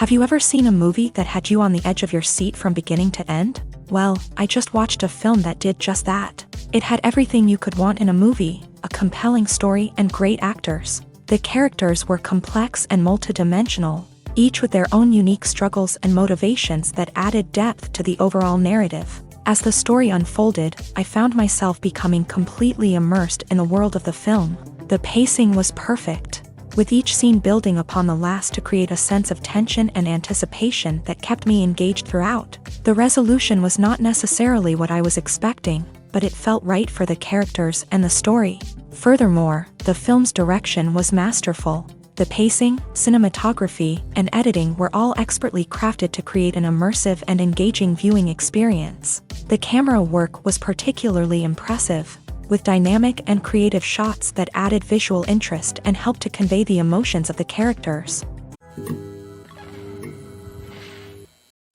Have you ever seen a movie that had you on the edge of your seat from beginning to end? Well, I just watched a film that did just that. It had everything you could want in a movie, a compelling story and great actors. The characters were complex and multidimensional, each with their own unique struggles and motivations that added depth to the overall narrative. As the story unfolded, I found myself becoming completely immersed in the world of the film. The pacing was perfect, with each scene building upon the last to create a sense of tension and anticipation that kept me engaged throughout. The resolution was not necessarily what I was expecting, but it felt right for the characters and the story. Furthermore, the film's direction was masterful. The pacing, cinematography, and editing were all expertly crafted to create an immersive and engaging viewing experience. The camera work was particularly impressive, with dynamic and creative shots that added visual interest and helped to convey the emotions of the characters.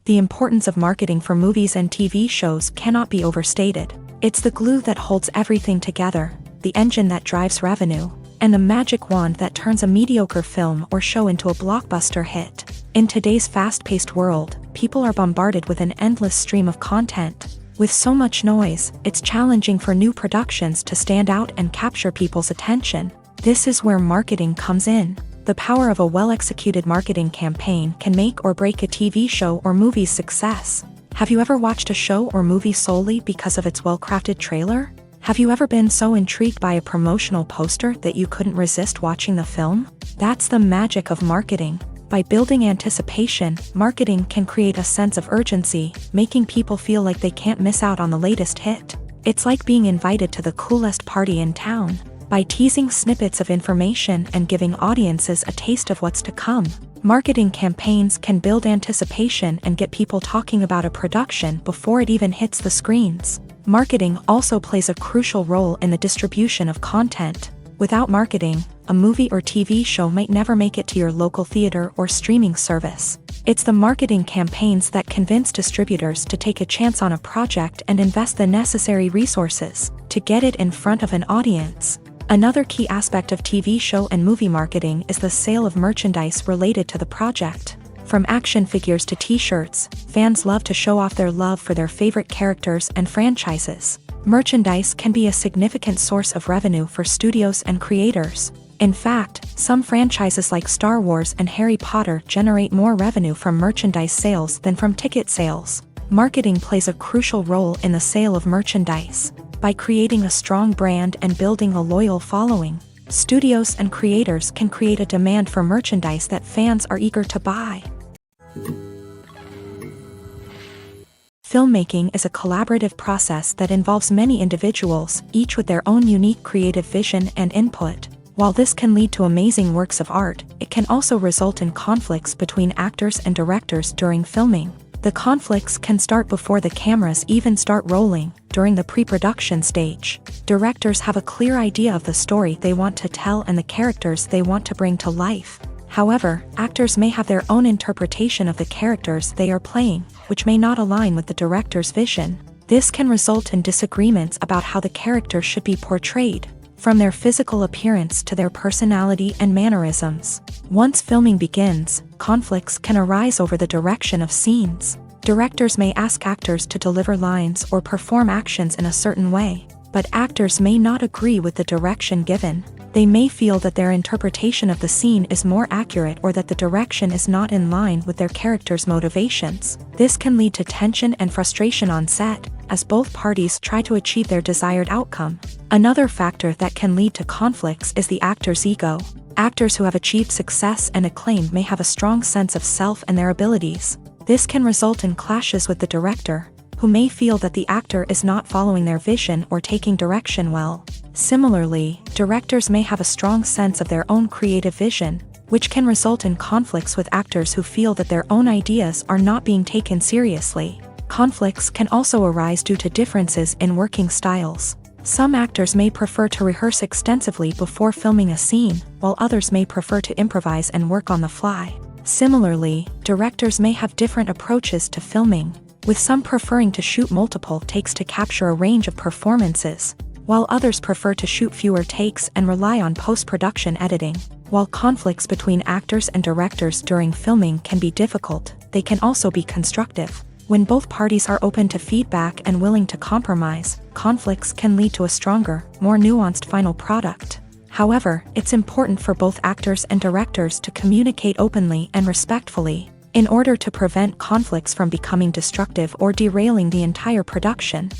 The importance of marketing for movies and TV shows cannot be overstated. It's the glue that holds everything together, the engine that drives revenue, and the magic wand that turns a mediocre film or show into a blockbuster hit. In today's fast-paced world, people are bombarded with an endless stream of content. With so much noise, it's challenging for new productions to stand out and capture people's attention. This is where marketing comes in. The power of a well-executed marketing campaign can make or break a TV show or movie's success. Have you ever watched a show or movie solely because of its well-crafted trailer? Have you ever been so intrigued by a promotional poster that you couldn't resist watching the film? That's the magic of marketing. By building anticipation, marketing can create a sense of urgency, making people feel like they can't miss out on the latest hit. It's like being invited to the coolest party in town. By teasing snippets of information and giving audiences a taste of what's to come, marketing campaigns can build anticipation and get people talking about a production before it even hits the screens. Marketing also plays a crucial role in the distribution of content. Without marketing, a movie or TV show might never make it to your local theater or streaming service. It's the marketing campaigns that convince distributors to take a chance on a project and invest the necessary resources to get it in front of an audience. Another key aspect of TV show and movie marketing is the sale of merchandise related to the project. From action figures to t-shirts, fans love to show off their love for their favorite characters and franchises. Merchandise can be a significant source of revenue for studios and creators. In fact, some franchises like Star Wars and Harry Potter generate more revenue from merchandise sales than from ticket sales. Marketing plays a crucial role in the sale of merchandise. By creating a strong brand and building a loyal following, studios and creators can create a demand for merchandise that fans are eager to buy. Filmmaking is a collaborative process that involves many individuals, each with their own unique creative vision and input. While this can lead to amazing works of art, it can also result in conflicts between actors and directors during filming. The conflicts can start before the cameras even start rolling, during the pre-production stage. Directors have a clear idea of the story they want to tell and the characters they want to bring to life. However, actors may have their own interpretation of the characters they are playing, which may not align with the director's vision. This can result in disagreements about how the characters should be portrayed, from their physical appearance to their personality and mannerisms. Once filming begins, conflicts can arise over the direction of scenes. Directors may ask actors to deliver lines or perform actions in a certain way, but actors may not agree with the direction given. They may feel that their interpretation of the scene is more accurate or that the direction is not in line with their character's motivations. This can lead to tension and frustration on set, as both parties try to achieve their desired outcome. Another factor that can lead to conflicts is the actor's ego. Actors who have achieved success and acclaim may have a strong sense of self and their abilities. This can result in clashes with the director, who may feel that the actor is not following their vision or taking direction well. Similarly, directors may have a strong sense of their own creative vision, which can result in conflicts with actors who feel that their own ideas are not being taken seriously. Conflicts can also arise due to differences in working styles. Some actors may prefer to rehearse extensively before filming a scene, while others may prefer to improvise and work on the fly. Similarly, directors may have different approaches to filming, with some preferring to shoot multiple takes to capture a range of performances, while others prefer to shoot fewer takes and rely on post-production editing. While conflicts between actors and directors during filming can be difficult, they can also be constructive. When both parties are open to feedback and willing to compromise, conflicts can lead to a stronger, more nuanced final product. However, it's important for both actors and directors to communicate openly and respectfully, in order to prevent conflicts from becoming destructive or derailing the entire production.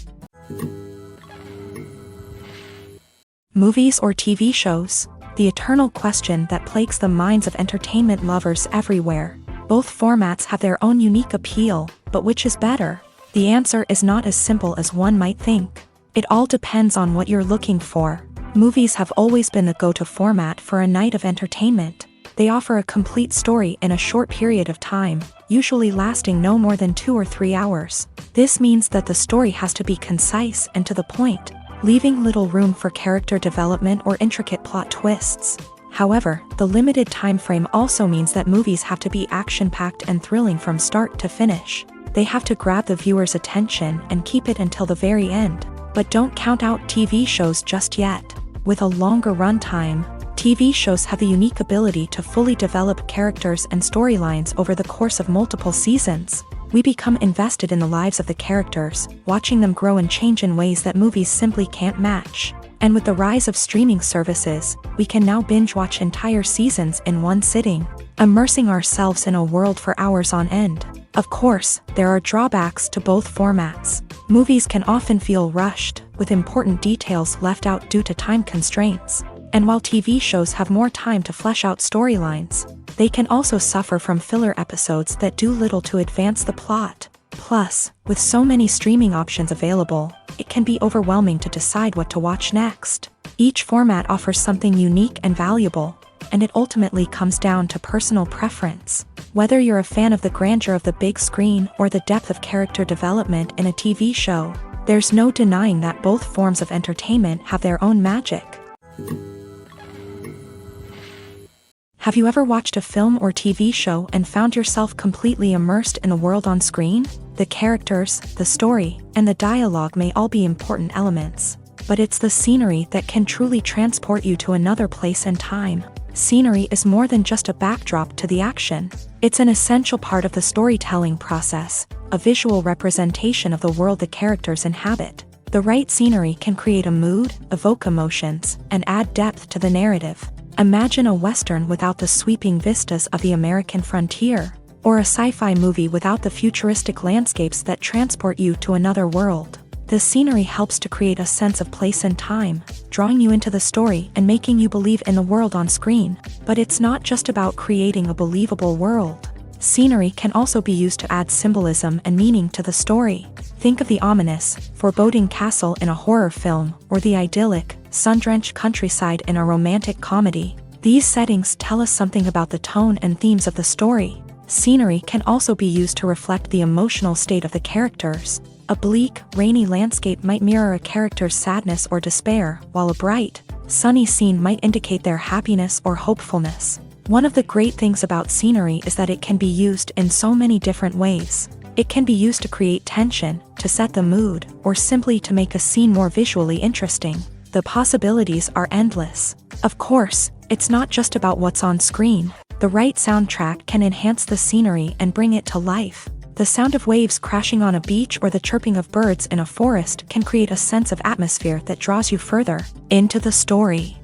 Movies or TV shows? The eternal question that plagues the minds of entertainment lovers everywhere. Both formats have their own unique appeal, but which is better? The answer is not as simple as one might think. It all depends on what you're looking for. Movies have always been the go-to format for a night of entertainment. They offer a complete story in a short period of time, usually lasting no more than 2 or 3 hours. This means that the story has to be concise and to the point, leaving little room for character development or intricate plot twists. However, the limited time frame also means that movies have to be action-packed and thrilling from start to finish. They have to grab the viewer's attention and keep it until the very end. But don't count out TV shows just yet. With a longer runtime, TV shows have the unique ability to fully develop characters and storylines over the course of multiple seasons. We become invested in the lives of the characters, watching them grow and change in ways that movies simply can't match. And with the rise of streaming services, we can now binge-watch entire seasons in one sitting, immersing ourselves in a world for hours on end. Of course, there are drawbacks to both formats. Movies can often feel rushed, with important details left out due to time constraints. And while TV shows have more time to flesh out storylines, they can also suffer from filler episodes that do little to advance the plot. Plus, with so many streaming options available, it can be overwhelming to decide what to watch next. Each format offers something unique and valuable, and it ultimately comes down to personal preference. Whether you're a fan of the grandeur of the big screen or the depth of character development in a TV show, there's no denying that both forms of entertainment have their own magic. Have you ever watched a film or TV show and found yourself completely immersed in the world on screen? The characters, the story, and the dialogue may all be important elements, but it's the scenery that can truly transport you to another place and time. Scenery is more than just a backdrop to the action. It's an essential part of the storytelling process, a visual representation of the world the characters inhabit. The right scenery can create a mood, evoke emotions, and add depth to the narrative. Imagine a Western without the sweeping vistas of the American frontier, or a sci-fi movie without the futuristic landscapes that transport you to another world. The scenery helps to create a sense of place and time, drawing you into the story and making you believe in the world on screen. But it's not just about creating a believable world. Scenery can also be used to add symbolism and meaning to the story. Think of the ominous, foreboding castle in a horror film, or the idyllic, sun-drenched countryside in a romantic comedy. These settings tell us something about the tone and themes of the story. Scenery can also be used to reflect the emotional state of the characters. A bleak, rainy landscape might mirror a character's sadness or despair, while a bright, sunny scene might indicate their happiness or hopefulness. One of the great things about scenery is that it can be used in so many different ways. It can be used to create tension, to set the mood, or simply to make a scene more visually interesting. The possibilities are endless. Of course, it's not just about what's on screen. The right soundtrack can enhance the scenery and bring it to life. The sound of waves crashing on a beach or the chirping of birds in a forest can create a sense of atmosphere that draws you further into the story.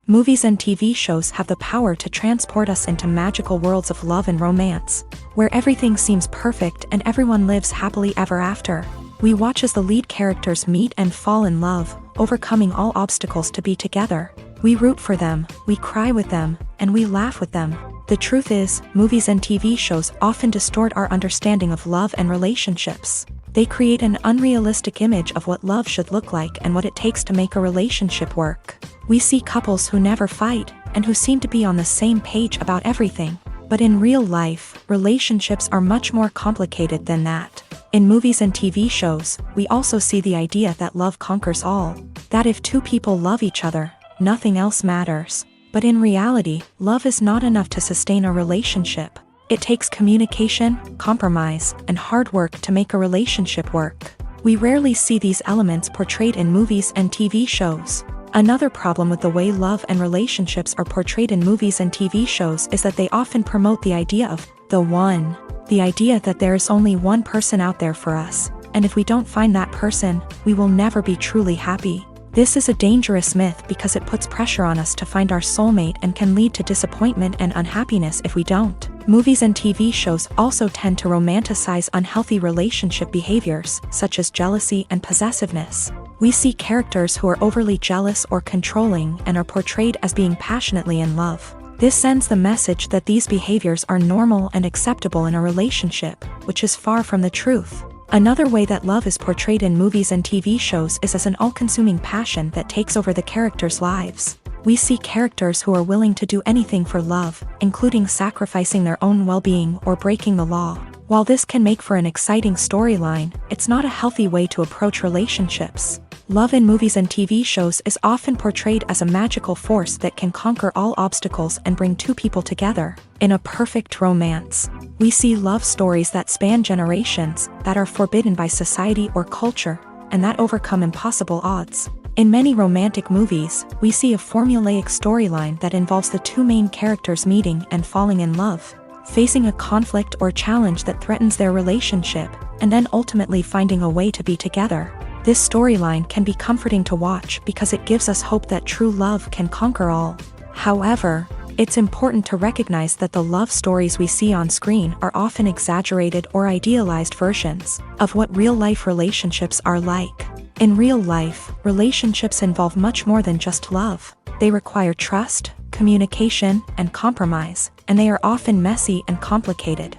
Movies and TV shows have the power to transport us into magical worlds of love and romance, where everything seems perfect and everyone lives happily ever after. We watch as the lead characters meet and fall in love, overcoming all obstacles to be together. We root for them, we cry with them, and we laugh with them. The truth is, movies and TV shows often distort our understanding of love and relationships. They create an unrealistic image of what love should look like and what it takes to make a relationship work. We see couples who never fight, and who seem to be on the same page about everything. But in real life, relationships are much more complicated than that. In movies and TV shows, we also see the idea that love conquers all. That if two people love each other, nothing else matters. But in reality, love is not enough to sustain a relationship. It takes communication, compromise, and hard work to make a relationship work. We rarely see these elements portrayed in movies and TV shows. Another problem with the way love and relationships are portrayed in movies and TV shows is that they often promote the idea of the one. The idea that there is only one person out there for us, and if we don't find that person, we will never be truly happy. This is a dangerous myth because it puts pressure on us to find our soulmate and can lead to disappointment and unhappiness if we don't. Movies and TV shows also tend to romanticize unhealthy relationship behaviors, such as jealousy and possessiveness. We see characters who are overly jealous or controlling and are portrayed as being passionately in love. This sends the message that these behaviors are normal and acceptable in a relationship, which is far from the truth. Another way that love is portrayed in movies and TV shows is as an all-consuming passion that takes over the characters' lives. We see characters who are willing to do anything for love, including sacrificing their own well-being or breaking the law. While this can make for an exciting storyline, it's not a healthy way to approach relationships. Love in movies and TV shows is often portrayed as a magical force that can conquer all obstacles and bring two people together in a perfect romance. We see love stories that span generations, that are forbidden by society or culture, and that overcome impossible odds. In many romantic movies, we see a formulaic storyline that involves the two main characters meeting and falling in love, facing a conflict or challenge that threatens their relationship, and then ultimately finding a way to be together. This storyline can be comforting to watch because it gives us hope that true love can conquer all. However, it's important to recognize that the love stories we see on screen are often exaggerated or idealized versions of what real-life relationships are like. In real life, relationships involve much more than just love. They require trust, communication, and compromise, and they are often messy and complicated.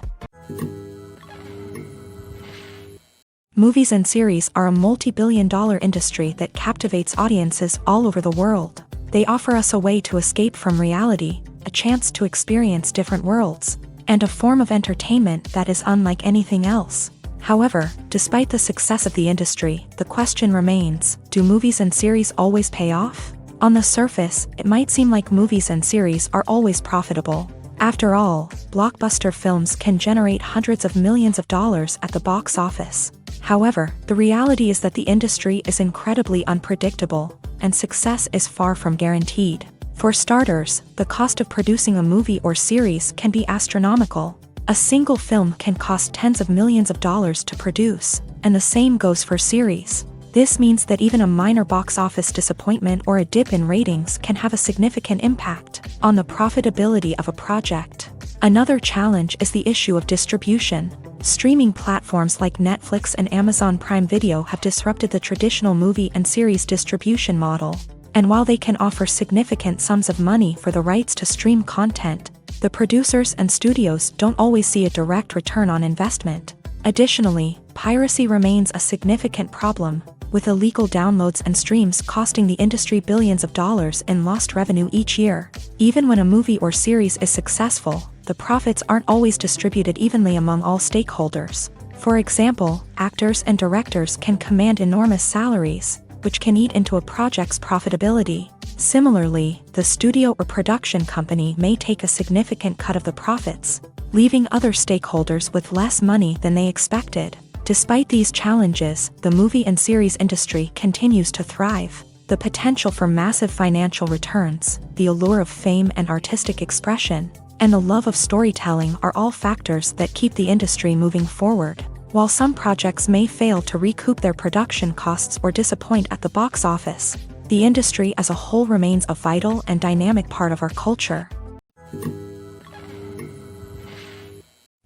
Movies and series are a multi-billion-dollar industry that captivates audiences all over the world. They offer us a way to escape from reality, a chance to experience different worlds, and a form of entertainment that is unlike anything else. However, despite the success of the industry, the question remains, do movies and series always pay off? On the surface, it might seem like movies and series are always profitable. After all, blockbuster films can generate hundreds of millions of dollars at the box office. However, the reality is that the industry is incredibly unpredictable, and success is far from guaranteed. For starters, the cost of producing a movie or series can be astronomical. A single film can cost tens of millions of dollars to produce, and the same goes for series. This means that even a minor box office disappointment or a dip in ratings can have a significant impact on the profitability of a project. Another challenge is the issue of distribution. Streaming platforms like Netflix and Amazon Prime Video have disrupted the traditional movie and series distribution model. And while they can offer significant sums of money for the rights to stream content, the producers and studios don't always see a direct return on investment. Additionally, piracy remains a significant problem, with illegal downloads and streams costing the industry billions of dollars in lost revenue each year. Even when a movie or series is successful, the profits aren't always distributed evenly among all stakeholders. For example, actors and directors can command enormous salaries, which can eat into a project's profitability. Similarly, the studio or production company may take a significant cut of the profits, leaving other stakeholders with less money than they expected. Despite these challenges, the movie and series industry continues to thrive. The potential for massive financial returns, the allure of fame and artistic expression, and the love of storytelling are all factors that keep the industry moving forward. While some projects may fail to recoup their production costs or disappoint at the box office, the industry as a whole remains a vital and dynamic part of our culture.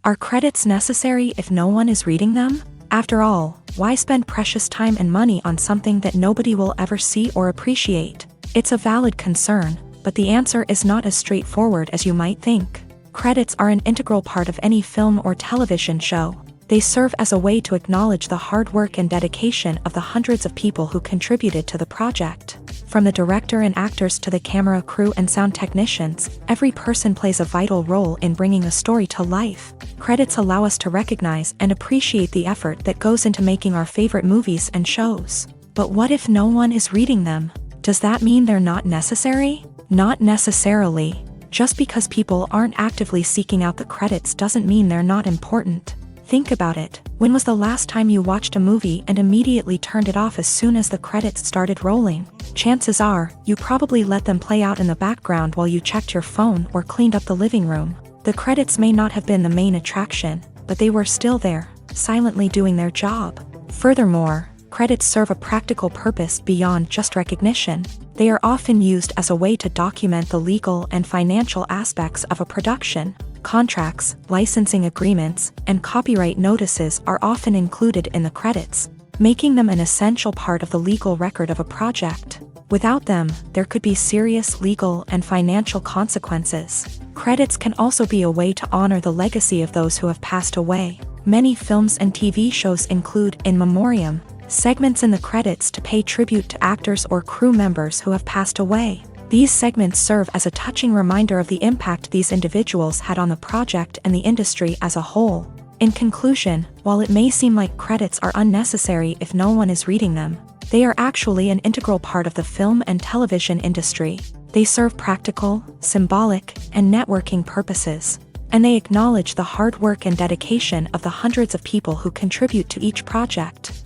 Are credits necessary if no one is reading them? After all, why spend precious time and money on something that nobody will ever see or appreciate? It's a valid concern, but the answer is not as straightforward as you might think. Credits are an integral part of any film or television show. They serve as a way to acknowledge the hard work and dedication of the hundreds of people who contributed to the project. From the director and actors to the camera crew and sound technicians, every person plays a vital role in bringing a story to life. Credits allow us to recognize and appreciate the effort that goes into making our favorite movies and shows. But what if no one is reading them? Does that mean they're not necessary? Not necessarily. Just because people aren't actively seeking out the credits doesn't mean they're not important. Think about it. When was the last time you watched a movie and immediately turned it off as soon as the credits started rolling? Chances are, you probably let them play out in the background while you checked your phone or cleaned up the living room. The credits may not have been the main attraction, but they were still there, silently doing their job. Furthermore, credits serve a practical purpose beyond just recognition. They are often used as a way to document the legal and financial aspects of a production. Contracts, licensing agreements, and copyright notices are often included in the credits, making them an essential part of the legal record of a project. Without them, there could be serious legal and financial consequences. Credits can also be a way to honor the legacy of those who have passed away. Many films and TV shows include in memoriam segments in the credits to pay tribute to actors or crew members who have passed away. These segments serve as a touching reminder of the impact these individuals had on the project and the industry as a whole. In conclusion, while it may seem like credits are unnecessary if no one is reading them, they are actually an integral part of the film and television industry. They serve practical, symbolic, and networking purposes, and they acknowledge the hard work and dedication of the hundreds of people who contribute to each project.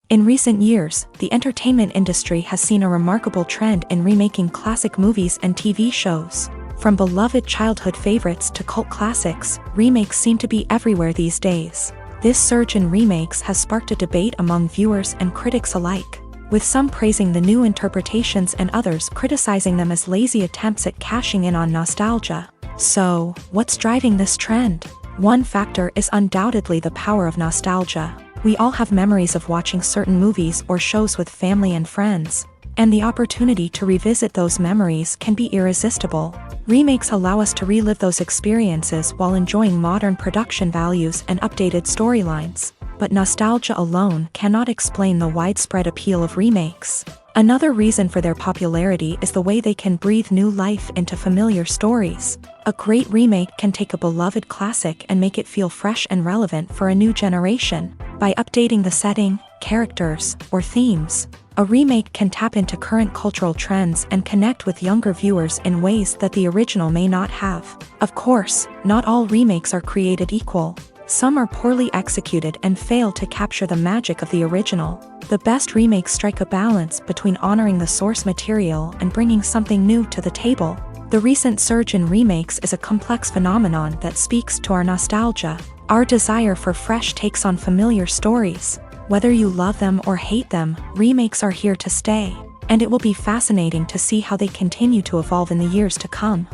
In recent years, the entertainment industry has seen a remarkable trend in remaking classic movies and TV shows. From beloved childhood favorites to cult classics, remakes seem to be everywhere these days. This surge in remakes has sparked a debate among viewers and critics alike, with some praising the new interpretations and others criticizing them as lazy attempts at cashing in on nostalgia. So, what's driving this trend? One factor is undoubtedly the power of nostalgia. We all have memories of watching certain movies or shows with family and friends, and the opportunity to revisit those memories can be irresistible. Remakes allow us to relive those experiences while enjoying modern production values and updated storylines. But nostalgia alone cannot explain the widespread appeal of remakes. Another reason for their popularity is the way they can breathe new life into familiar stories. A great remake can take a beloved classic and make it feel fresh and relevant for a new generation. By updating the setting, characters, or themes, a remake can tap into current cultural trends and connect with younger viewers in ways that the original may not have. Of course, not all remakes are created equal. Some are poorly executed and fail to capture the magic of the original. The best remakes strike a balance between honoring the source material and bringing something new to the table. The recent surge in remakes is a complex phenomenon that speaks to our nostalgia, our desire for fresh takes on familiar stories. Whether you love them or hate them, remakes are here to stay, and it will be fascinating to see how they continue to evolve in the years to come.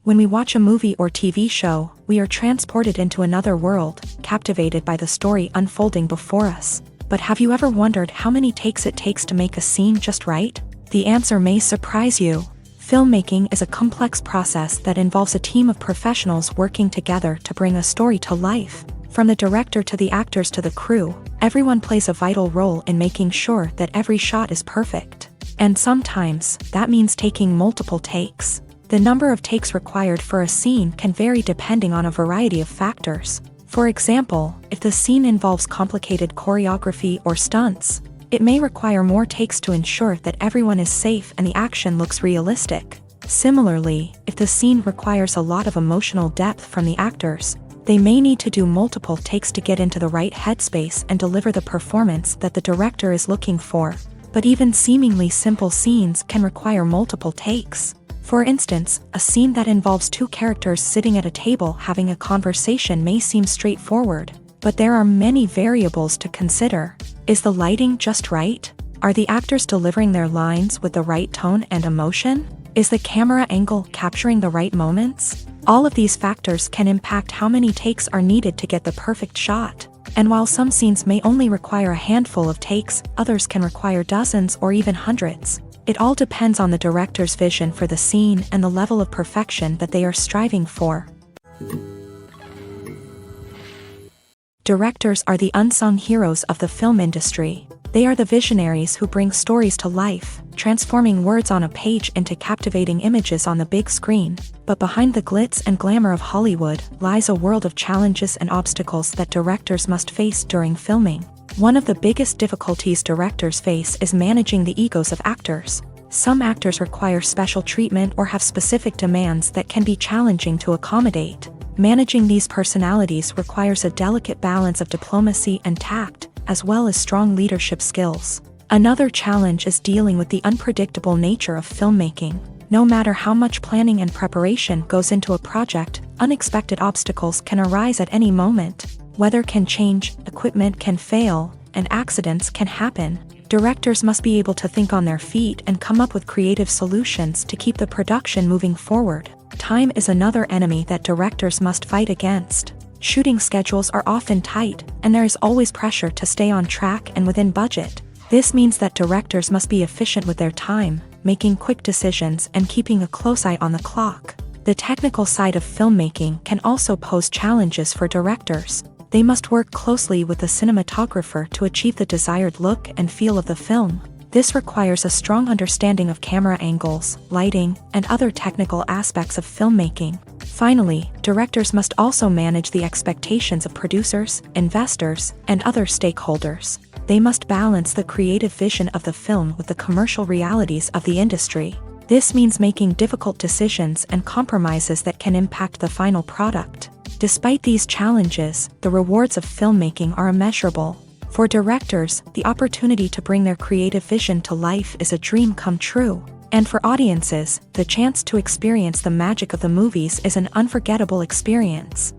When we watch a movie or TV show, we are transported into another world, captivated by the story unfolding before us. But have you ever wondered how many takes it takes to make a scene just right? The answer may surprise you. Filmmaking is a complex process that involves a team of professionals working together to bring a story to life. From the director to the actors to the crew, everyone plays a vital role in making sure that every shot is perfect. And sometimes, that means taking multiple takes. The number of takes required for a scene can vary depending on a variety of factors. For example, if the scene involves complicated choreography or stunts, it may require more takes to ensure that everyone is safe and the action looks realistic. Similarly, if the scene requires a lot of emotional depth from the actors, they may need to do multiple takes to get into the right headspace and deliver the performance that the director is looking for. But even seemingly simple scenes can require multiple takes. For instance, a scene that involves two characters sitting at a table having a conversation may seem straightforward, but there are many variables to consider. Is the lighting just right? Are the actors delivering their lines with the right tone and emotion? Is the camera angle capturing the right moments? All of these factors can impact how many takes are needed to get the perfect shot. And while some scenes may only require a handful of takes, others can require dozens or even hundreds. It all depends on the director's vision for the scene and the level of perfection that they are striving for. Directors are the unsung heroes of the film industry. They are the visionaries who bring stories to life, transforming words on a page into captivating images on the big screen. But behind the glitz and glamour of Hollywood lies a world of challenges and obstacles that directors must face during filming. One of the biggest difficulties directors face is managing the egos of actors. Some actors require special treatment or have specific demands that can be challenging to accommodate. Managing these personalities requires a delicate balance of diplomacy and tact, as well as strong leadership skills. Another challenge is dealing with the unpredictable nature of filmmaking. No matter how much planning and preparation goes into a project, unexpected obstacles can arise at any moment. Weather can change, equipment can fail, and accidents can happen. Directors must be able to think on their feet and come up with creative solutions to keep the production moving forward. Time is another enemy that directors must fight against. Shooting schedules are often tight, and there is always pressure to stay on track and within budget. This means that directors must be efficient with their time, making quick decisions and keeping a close eye on the clock. The technical side of filmmaking can also pose challenges for directors. They must work closely with the cinematographer to achieve the desired look and feel of the film. This requires a strong understanding of camera angles, lighting, and other technical aspects of filmmaking. Finally, directors must also manage the expectations of producers, investors, and other stakeholders. They must balance the creative vision of the film with the commercial realities of the industry. This means making difficult decisions and compromises that can impact the final product. Despite these challenges, the rewards of filmmaking are immeasurable. For directors, the opportunity to bring their creative vision to life is a dream come true. And for audiences, the chance to experience the magic of the movies is an unforgettable experience.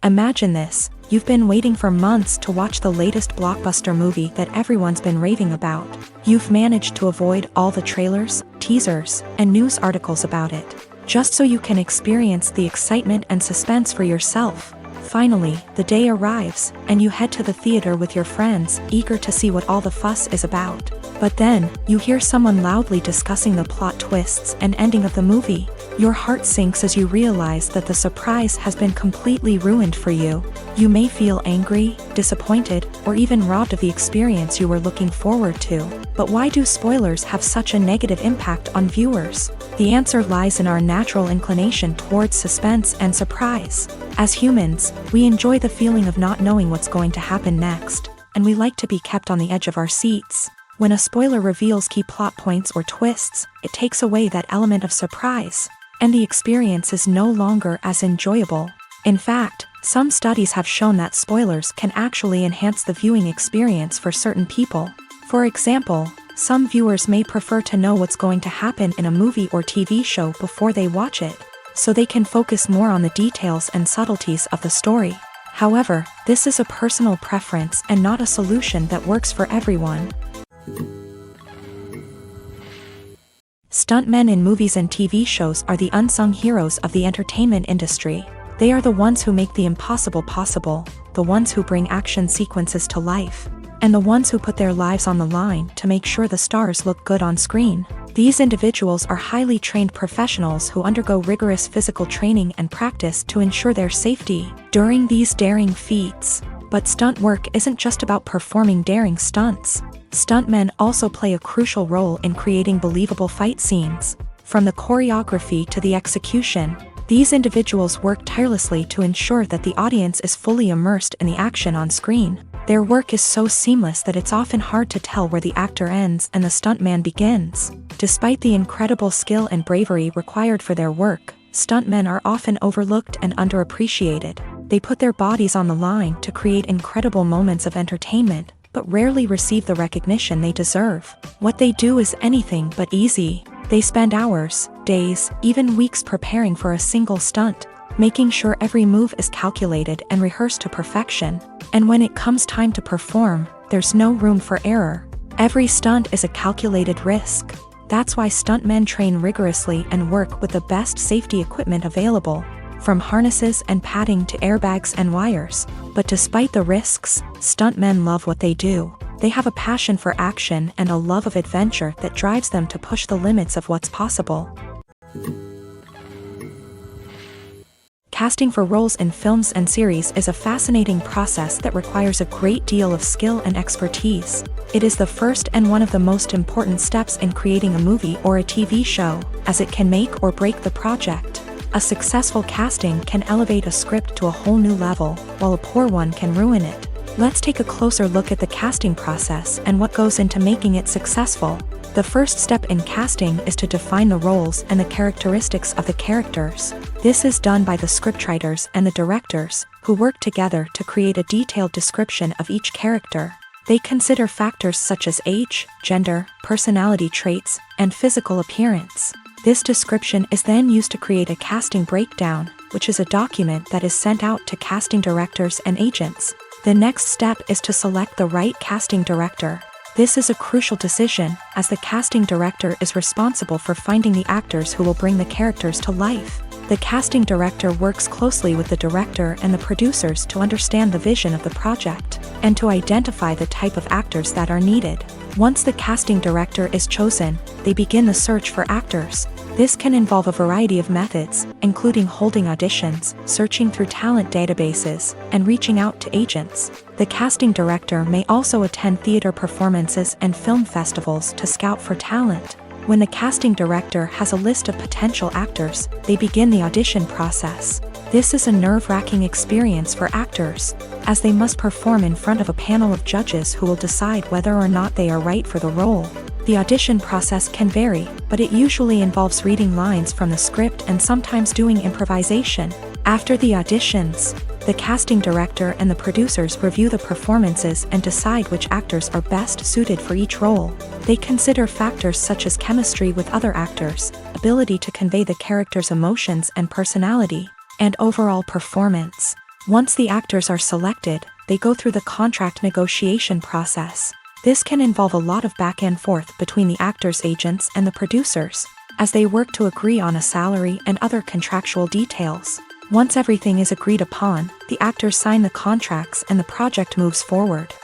Imagine this: you've been waiting for months to watch the latest blockbuster movie that everyone's been raving about. You've managed to avoid all the trailers, teasers, and news articles about it, just so you can experience the excitement and suspense for yourself. Finally, the day arrives, and you head to the theater with your friends, eager to see what all the fuss is about. But then, you hear someone loudly discussing the plot twists and ending of the movie. Your heart sinks as you realize that the surprise has been completely ruined for you. You may feel angry, disappointed, or even robbed of the experience you were looking forward to. But why do spoilers have such a negative impact on viewers? The answer lies in our natural inclination towards suspense and surprise. As humans, we enjoy the feeling of not knowing what's going to happen next, and we like to be kept on the edge of our seats. When a spoiler reveals key plot points or twists, it takes away that element of surprise, and the experience is no longer as enjoyable. In fact, some studies have shown that spoilers can actually enhance the viewing experience for certain people. For example, some viewers may prefer to know what's going to happen in a movie or TV show before they watch it, so they can focus more on the details and subtleties of the story. However, this is a personal preference and not a solution that works for everyone. Stuntmen in movies and TV shows are the unsung heroes of the entertainment industry. They are the ones who make the impossible possible, the ones who bring action sequences to life, and the ones who put their lives on the line to make sure the stars look good on screen. These individuals are highly trained professionals who undergo rigorous physical training and practice to ensure their safety during these daring feats. But stunt work isn't just about performing daring stunts. Stuntmen also play a crucial role in creating believable fight scenes. From the choreography to the execution, these individuals work tirelessly to ensure that the audience is fully immersed in the action on screen. Their work is so seamless that it's often hard to tell where the actor ends and the stuntman begins. Despite the incredible skill and bravery required for their work, stuntmen are often overlooked and underappreciated. They put their bodies on the line to create incredible moments of entertainment, but rarely receive the recognition they deserve. What they do is anything but easy. They spend hours, days, even weeks preparing for a single stunt, making sure every move is calculated and rehearsed to perfection. And when it comes time to perform, there's no room for error. Every stunt is a calculated risk. That's why stuntmen train rigorously and work with the best safety equipment available, from harnesses and padding to airbags and wires. But despite the risks, stuntmen love what they do. They have a passion for action and a love of adventure that drives them to push the limits of what's possible. Casting for roles in films and series is a fascinating process that requires a great deal of skill and expertise. It is the first and one of the most important steps in creating a movie or a TV show, as it can make or break the project. A successful casting can elevate a script to a whole new level, while a poor one can ruin it. Let's take a closer look at the casting process and what goes into making it successful. The first step in casting is to define the roles and the characteristics of the characters. This is done by the scriptwriters and the directors, who work together to create a detailed description of each character. They consider factors such as age, gender, personality traits, and physical appearance. This description is then used to create a casting breakdown, which is a document that is sent out to casting directors and agents. The next step is to select the right casting director. This is a crucial decision, as the casting director is responsible for finding the actors who will bring the characters to life. The casting director works closely with the director and the producers to understand the vision of the project, and to identify the type of actors that are needed. Once the casting director is chosen, they begin the search for actors. This can involve a variety of methods, including holding auditions, searching through talent databases, and reaching out to agents. The casting director may also attend theater performances and film festivals to scout for talent. When the casting director has a list of potential actors, they begin the audition process. This is a nerve-wracking experience for actors, as they must perform in front of a panel of judges who will decide whether or not they are right for the role. The audition process can vary, but it usually involves reading lines from the script and sometimes doing improvisation. After the auditions, the casting director and the producers review the performances and decide which actors are best suited for each role. They consider factors such as chemistry with other actors, ability to convey the character's emotions and personality, and overall performance. Once the actors are selected, they go through the contract negotiation process. This can involve a lot of back and forth between the actors' agents and the producers, as they work to agree on a salary and other contractual details. Once everything is agreed upon, the actors sign the contracts and the project moves forward.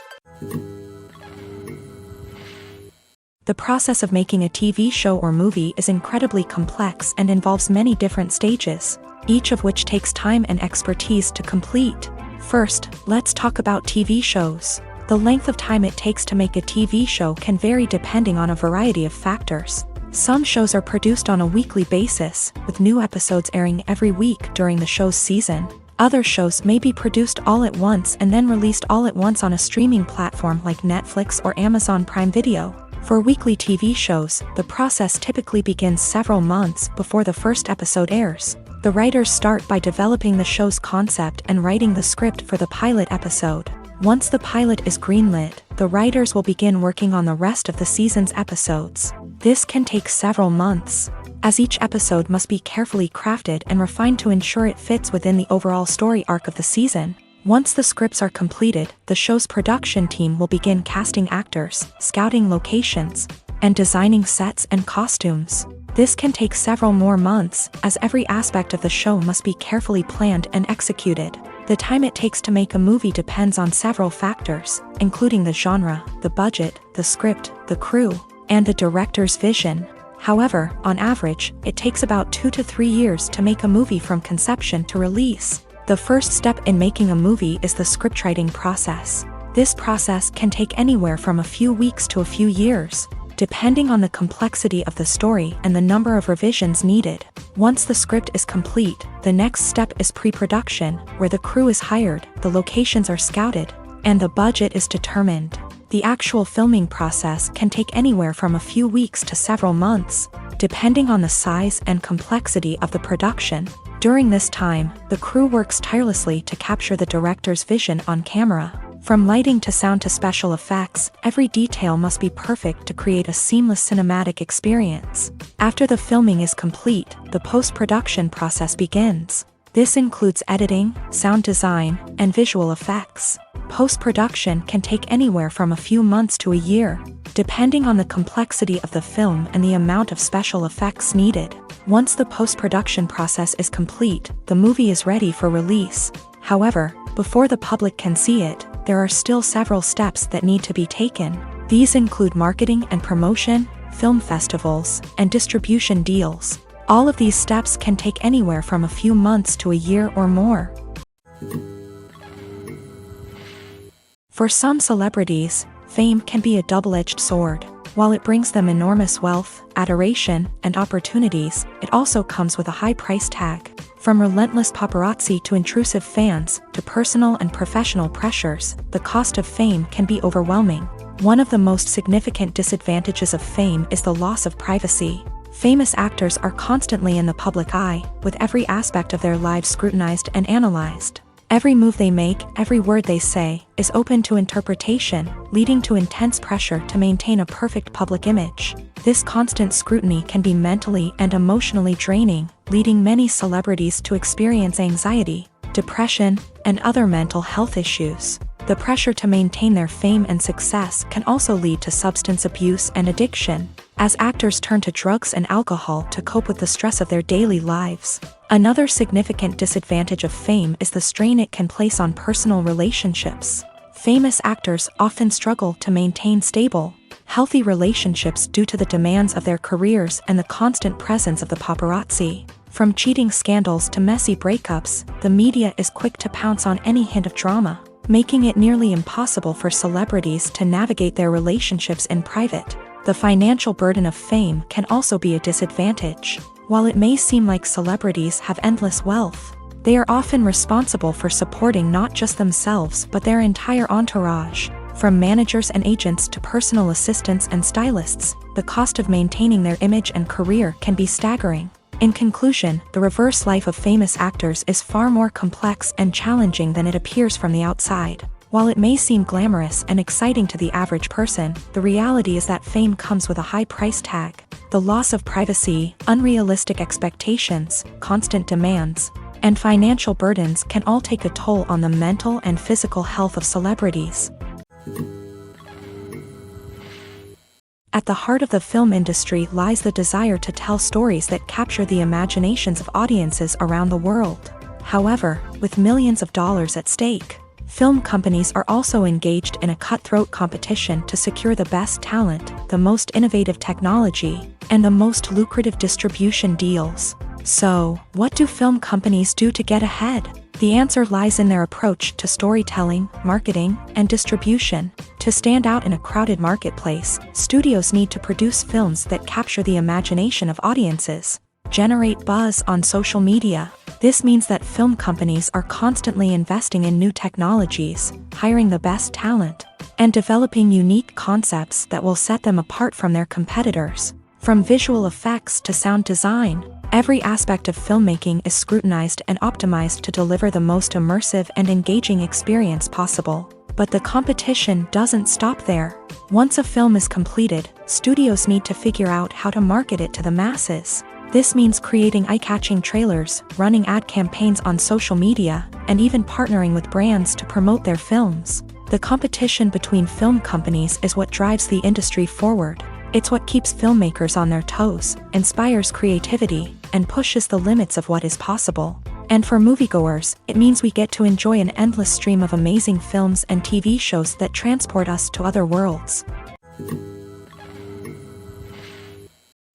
The process of making a TV show or movie is incredibly complex and involves many different stages, each of which takes time and expertise to complete. First, let's talk about TV shows. The length of time it takes to make a TV show can vary depending on a variety of factors. Some shows are produced on a weekly basis, with new episodes airing every week during the show's season. Other shows may be produced all at once and then released all at once on a streaming platform like Netflix or Amazon Prime Video. For weekly TV shows, the process typically begins several months before the first episode airs. The writers start by developing the show's concept and writing the script for the pilot episode. Once the pilot is greenlit, the writers will begin working on the rest of the season's episodes. This can take several months, as each episode must be carefully crafted and refined to ensure it fits within the overall story arc of the season. Once the scripts are completed, the show's production team will begin casting actors, scouting locations, and designing sets and costumes. This can take several more months, as every aspect of the show must be carefully planned and executed. The time it takes to make a movie depends on several factors, including the genre, the budget, the script, the crew, and the director's vision. However, on average, it takes about 2 to 3 years to make a movie from conception to release. The first step in making a movie is the scriptwriting process. This process can take anywhere from a few weeks to a few years, depending on the complexity of the story and the number of revisions needed. Once the script is complete, the next step is pre-production, where the crew is hired, the locations are scouted, and the budget is determined. The actual filming process can take anywhere from a few weeks to several months, depending on the size and complexity of the production. During this time, the crew works tirelessly to capture the director's vision on camera. From lighting to sound to special effects, every detail must be perfect to create a seamless cinematic experience. After the filming is complete, the post-production process begins. This includes editing, sound design, and visual effects. Post-production can take anywhere from a few months to a year, depending on the complexity of the film and the amount of special effects needed. Once the post-production process is complete, the movie is ready for release. However, before the public can see it, there are still several steps that need to be taken. These include marketing and promotion, film festivals, and distribution deals. All of these steps can take anywhere from a few months to a year or more. For some celebrities, fame can be a double-edged sword. While it brings them enormous wealth, adoration, and opportunities, it also comes with a high price tag. From relentless paparazzi to intrusive fans, to personal and professional pressures, the cost of fame can be overwhelming. One of the most significant disadvantages of fame is the loss of privacy. Famous actors are constantly in the public eye, with every aspect of their lives scrutinized and analyzed. Every move they make, every word they say, is open to interpretation, leading to intense pressure to maintain a perfect public image. This constant scrutiny can be mentally and emotionally draining, leading many celebrities to experience anxiety, depression, and other mental health issues. The pressure to maintain their fame and success can also lead to substance abuse and addiction, as actors turn to drugs and alcohol to cope with the stress of their daily lives. Another significant disadvantage of fame is the strain it can place on personal relationships. Famous actors often struggle to maintain stable, healthy relationships due to the demands of their careers and the constant presence of the paparazzi. From cheating scandals to messy breakups, the media is quick to pounce on any hint of drama, making it nearly impossible for celebrities to navigate their relationships in private. The financial burden of fame can also be a disadvantage. While it may seem like celebrities have endless wealth, they are often responsible for supporting not just themselves but their entire entourage. From managers and agents to personal assistants and stylists, the cost of maintaining their image and career can be staggering. In conclusion, the reverse life of famous actors is far more complex and challenging than it appears from the outside. While it may seem glamorous and exciting to the average person, the reality is that fame comes with a high price tag. The loss of privacy, unrealistic expectations, constant demands, and financial burdens can all take a toll on the mental and physical health of celebrities. At the heart of the film industry lies the desire to tell stories that capture the imaginations of audiences around the world. However, with millions of dollars at stake, film companies are also engaged in a cutthroat competition to secure the best talent, the most innovative technology, and the most lucrative distribution deals. So, what do film companies do to get ahead? The answer lies in their approach to storytelling, marketing, and distribution. To stand out in a crowded marketplace, studios need to produce films that capture the imagination of audiences, generate buzz on social media. This means that film companies are constantly investing in new technologies, hiring the best talent, and developing unique concepts that will set them apart from their competitors. From visual effects to sound design, every aspect of filmmaking is scrutinized and optimized to deliver the most immersive and engaging experience possible. But the competition doesn't stop there. Once a film is completed, studios need to figure out how to market it to the masses. This means creating eye-catching trailers, running ad campaigns on social media, and even partnering with brands to promote their films. The competition between film companies is what drives the industry forward. It's what keeps filmmakers on their toes, inspires creativity, and pushes the limits of what is possible. And for moviegoers, it means we get to enjoy an endless stream of amazing films and TV shows that transport us to other worlds.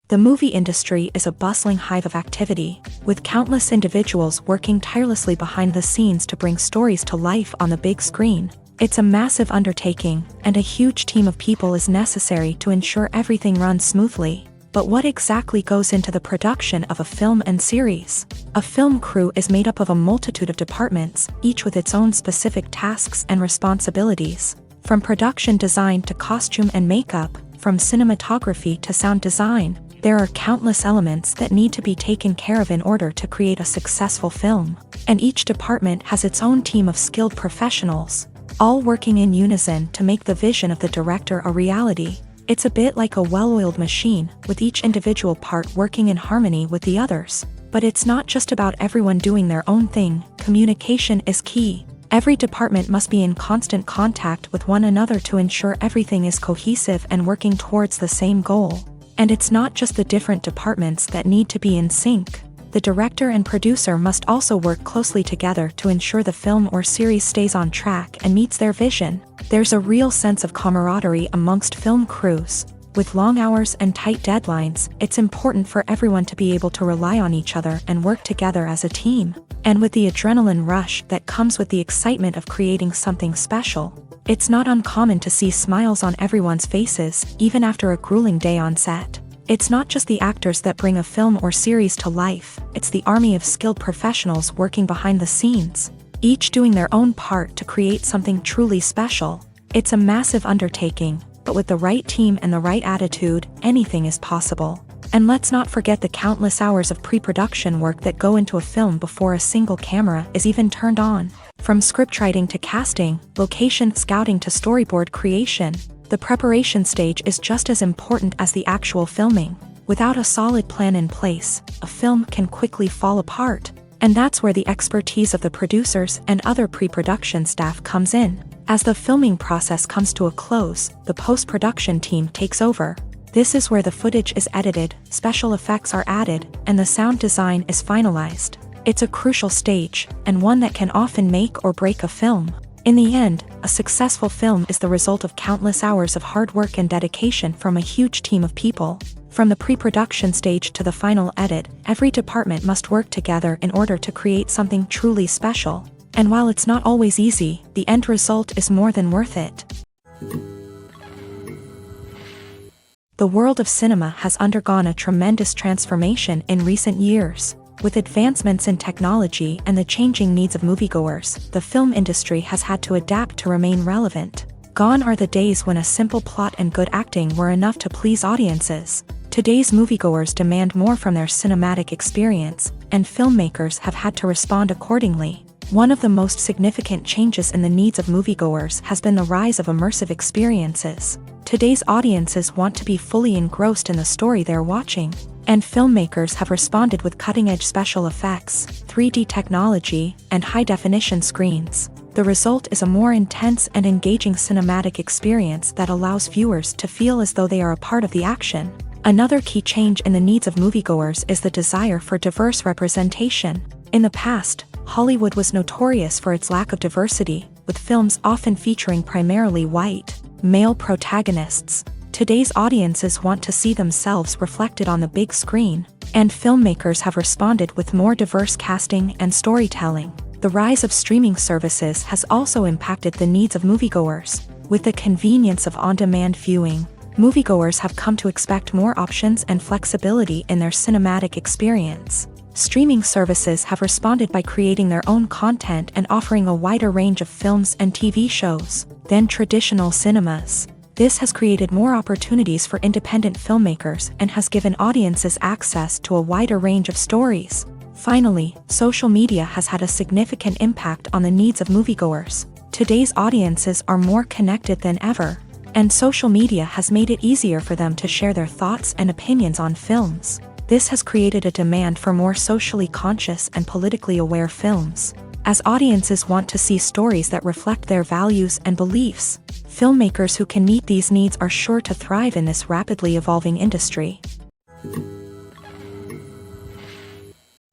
The movie industry is a bustling hive of activity, with countless individuals working tirelessly behind the scenes to bring stories to life on the big screen. It's a massive undertaking, and a huge team of people is necessary to ensure everything runs smoothly. But what exactly goes into the production of a film and series? A film crew is made up of a multitude of departments, each with its own specific tasks and responsibilities. From production design to costume and makeup, from cinematography to sound design, there are countless elements that need to be taken care of in order to create a successful film. And each department has its own team of skilled professionals, all working in unison to make the vision of the director a reality. It's a bit like a well-oiled machine, with each individual part working in harmony with the others. But it's not just about everyone doing their own thing. Communication is key. Every department must be in constant contact with one another to ensure everything is cohesive and working towards the same goal. And it's not just the different departments that need to be in sync. The director and producer must also work closely together to ensure the film or series stays on track and meets their vision. There's a real sense of camaraderie amongst film crews. With long hours and tight deadlines, it's important for everyone to be able to rely on each other and work together as a team. And with the adrenaline rush that comes with the excitement of creating something special, it's not uncommon to see smiles on everyone's faces, even after a grueling day on set. It's not just the actors that bring a film or series to life, it's the army of skilled professionals working behind the scenes, each doing their own part to create something truly special. It's a massive undertaking, but with the right team and the right attitude, anything is possible. And let's not forget the countless hours of pre-production work that go into a film before a single camera is even turned on. From scriptwriting to casting, location scouting to storyboard creation, the preparation stage is just as important as the actual filming. Without a solid plan in place, a film can quickly fall apart. And that's where the expertise of the producers and other pre-production staff comes in. As the filming process comes to a close, the post-production team takes over. This is where the footage is edited, special effects are added, and the sound design is finalized. It's a crucial stage, and one that can often make or break a film. In the end, a successful film is the result of countless hours of hard work and dedication from a huge team of people. From the pre-production stage to the final edit, every department must work together in order to create something truly special. And while it's not always easy, the end result is more than worth it. The world of cinema has undergone a tremendous transformation in recent years. With advancements in technology and the changing needs of moviegoers, the film industry has had to adapt to remain relevant. Gone are the days when a simple plot and good acting were enough to please audiences. Today's moviegoers demand more from their cinematic experience, and filmmakers have had to respond accordingly. One of the most significant changes in the needs of moviegoers has been the rise of immersive experiences. Today's audiences want to be fully engrossed in the story they're watching, and filmmakers have responded with cutting-edge special effects, 3D technology, and high-definition screens. The result is a more intense and engaging cinematic experience that allows viewers to feel as though they are a part of the action. Another key change in the needs of moviegoers is the desire for diverse representation. In the past, Hollywood was notorious for its lack of diversity, with films often featuring primarily white, male protagonists. Today's audiences want to see themselves reflected on the big screen, and filmmakers have responded with more diverse casting and storytelling. The rise of streaming services has also impacted the needs of moviegoers. With the convenience of on-demand viewing, moviegoers have come to expect more options and flexibility in their cinematic experience. Streaming services have responded by creating their own content and offering a wider range of films and TV shows than traditional cinemas. This has created more opportunities for independent filmmakers and has given audiences access to a wider range of stories. Finally, social media has had a significant impact on the needs of moviegoers. Today's audiences are more connected than ever, and social media has made it easier for them to share their thoughts and opinions on films. This has created a demand for more socially conscious and politically aware films. As audiences want to see stories that reflect their values and beliefs, filmmakers who can meet these needs are sure to thrive in this rapidly evolving industry.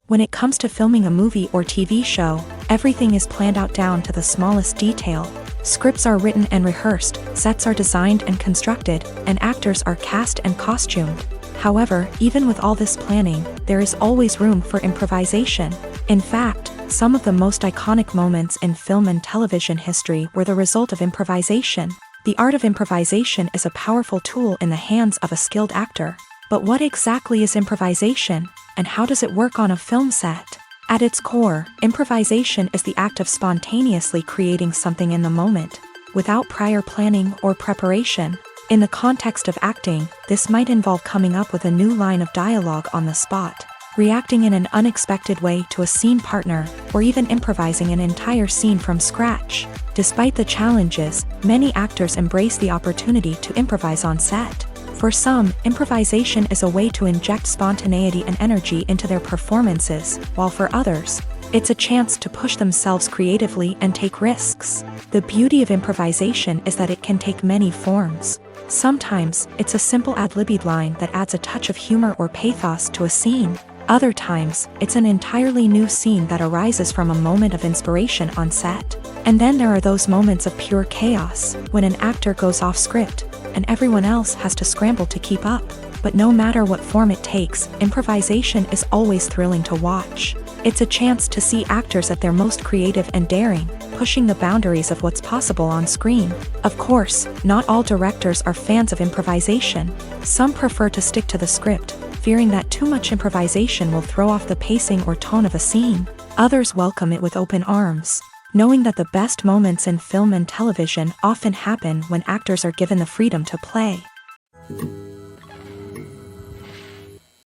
When it comes to filming a movie or TV show, everything is planned out down to the smallest detail. Scripts are written and rehearsed, sets are designed and constructed, and actors are cast and costumed. However, even with all this planning, there is always room for improvisation. In fact, some of the most iconic moments in film and television history were the result of improvisation. The art of improvisation is a powerful tool in the hands of a skilled actor. But what exactly is improvisation, and how does it work on a film set? At its core, improvisation is the act of spontaneously creating something in the moment, without prior planning or preparation. In the context of acting, this might involve coming up with a new line of dialogue on the spot, reacting in an unexpected way to a scene partner, or even improvising an entire scene from scratch. Despite the challenges, many actors embrace the opportunity to improvise on set. For some, improvisation is a way to inject spontaneity and energy into their performances, while for others, it's a chance to push themselves creatively and take risks. The beauty of improvisation is that it can take many forms. Sometimes, it's a simple ad-libbed line that adds a touch of humor or pathos to a scene. Other times, it's an entirely new scene that arises from a moment of inspiration on set. And then there are those moments of pure chaos, when an actor goes off script, and everyone else has to scramble to keep up. But no matter what form it takes, improvisation is always thrilling to watch. It's a chance to see actors at their most creative and daring, pushing the boundaries of what's possible on screen. Of course, not all directors are fans of improvisation. Some prefer to stick to the script, fearing that too much improvisation will throw off the pacing or tone of a scene. Others welcome it with open arms, knowing that the best moments in film and television often happen when actors are given the freedom to play.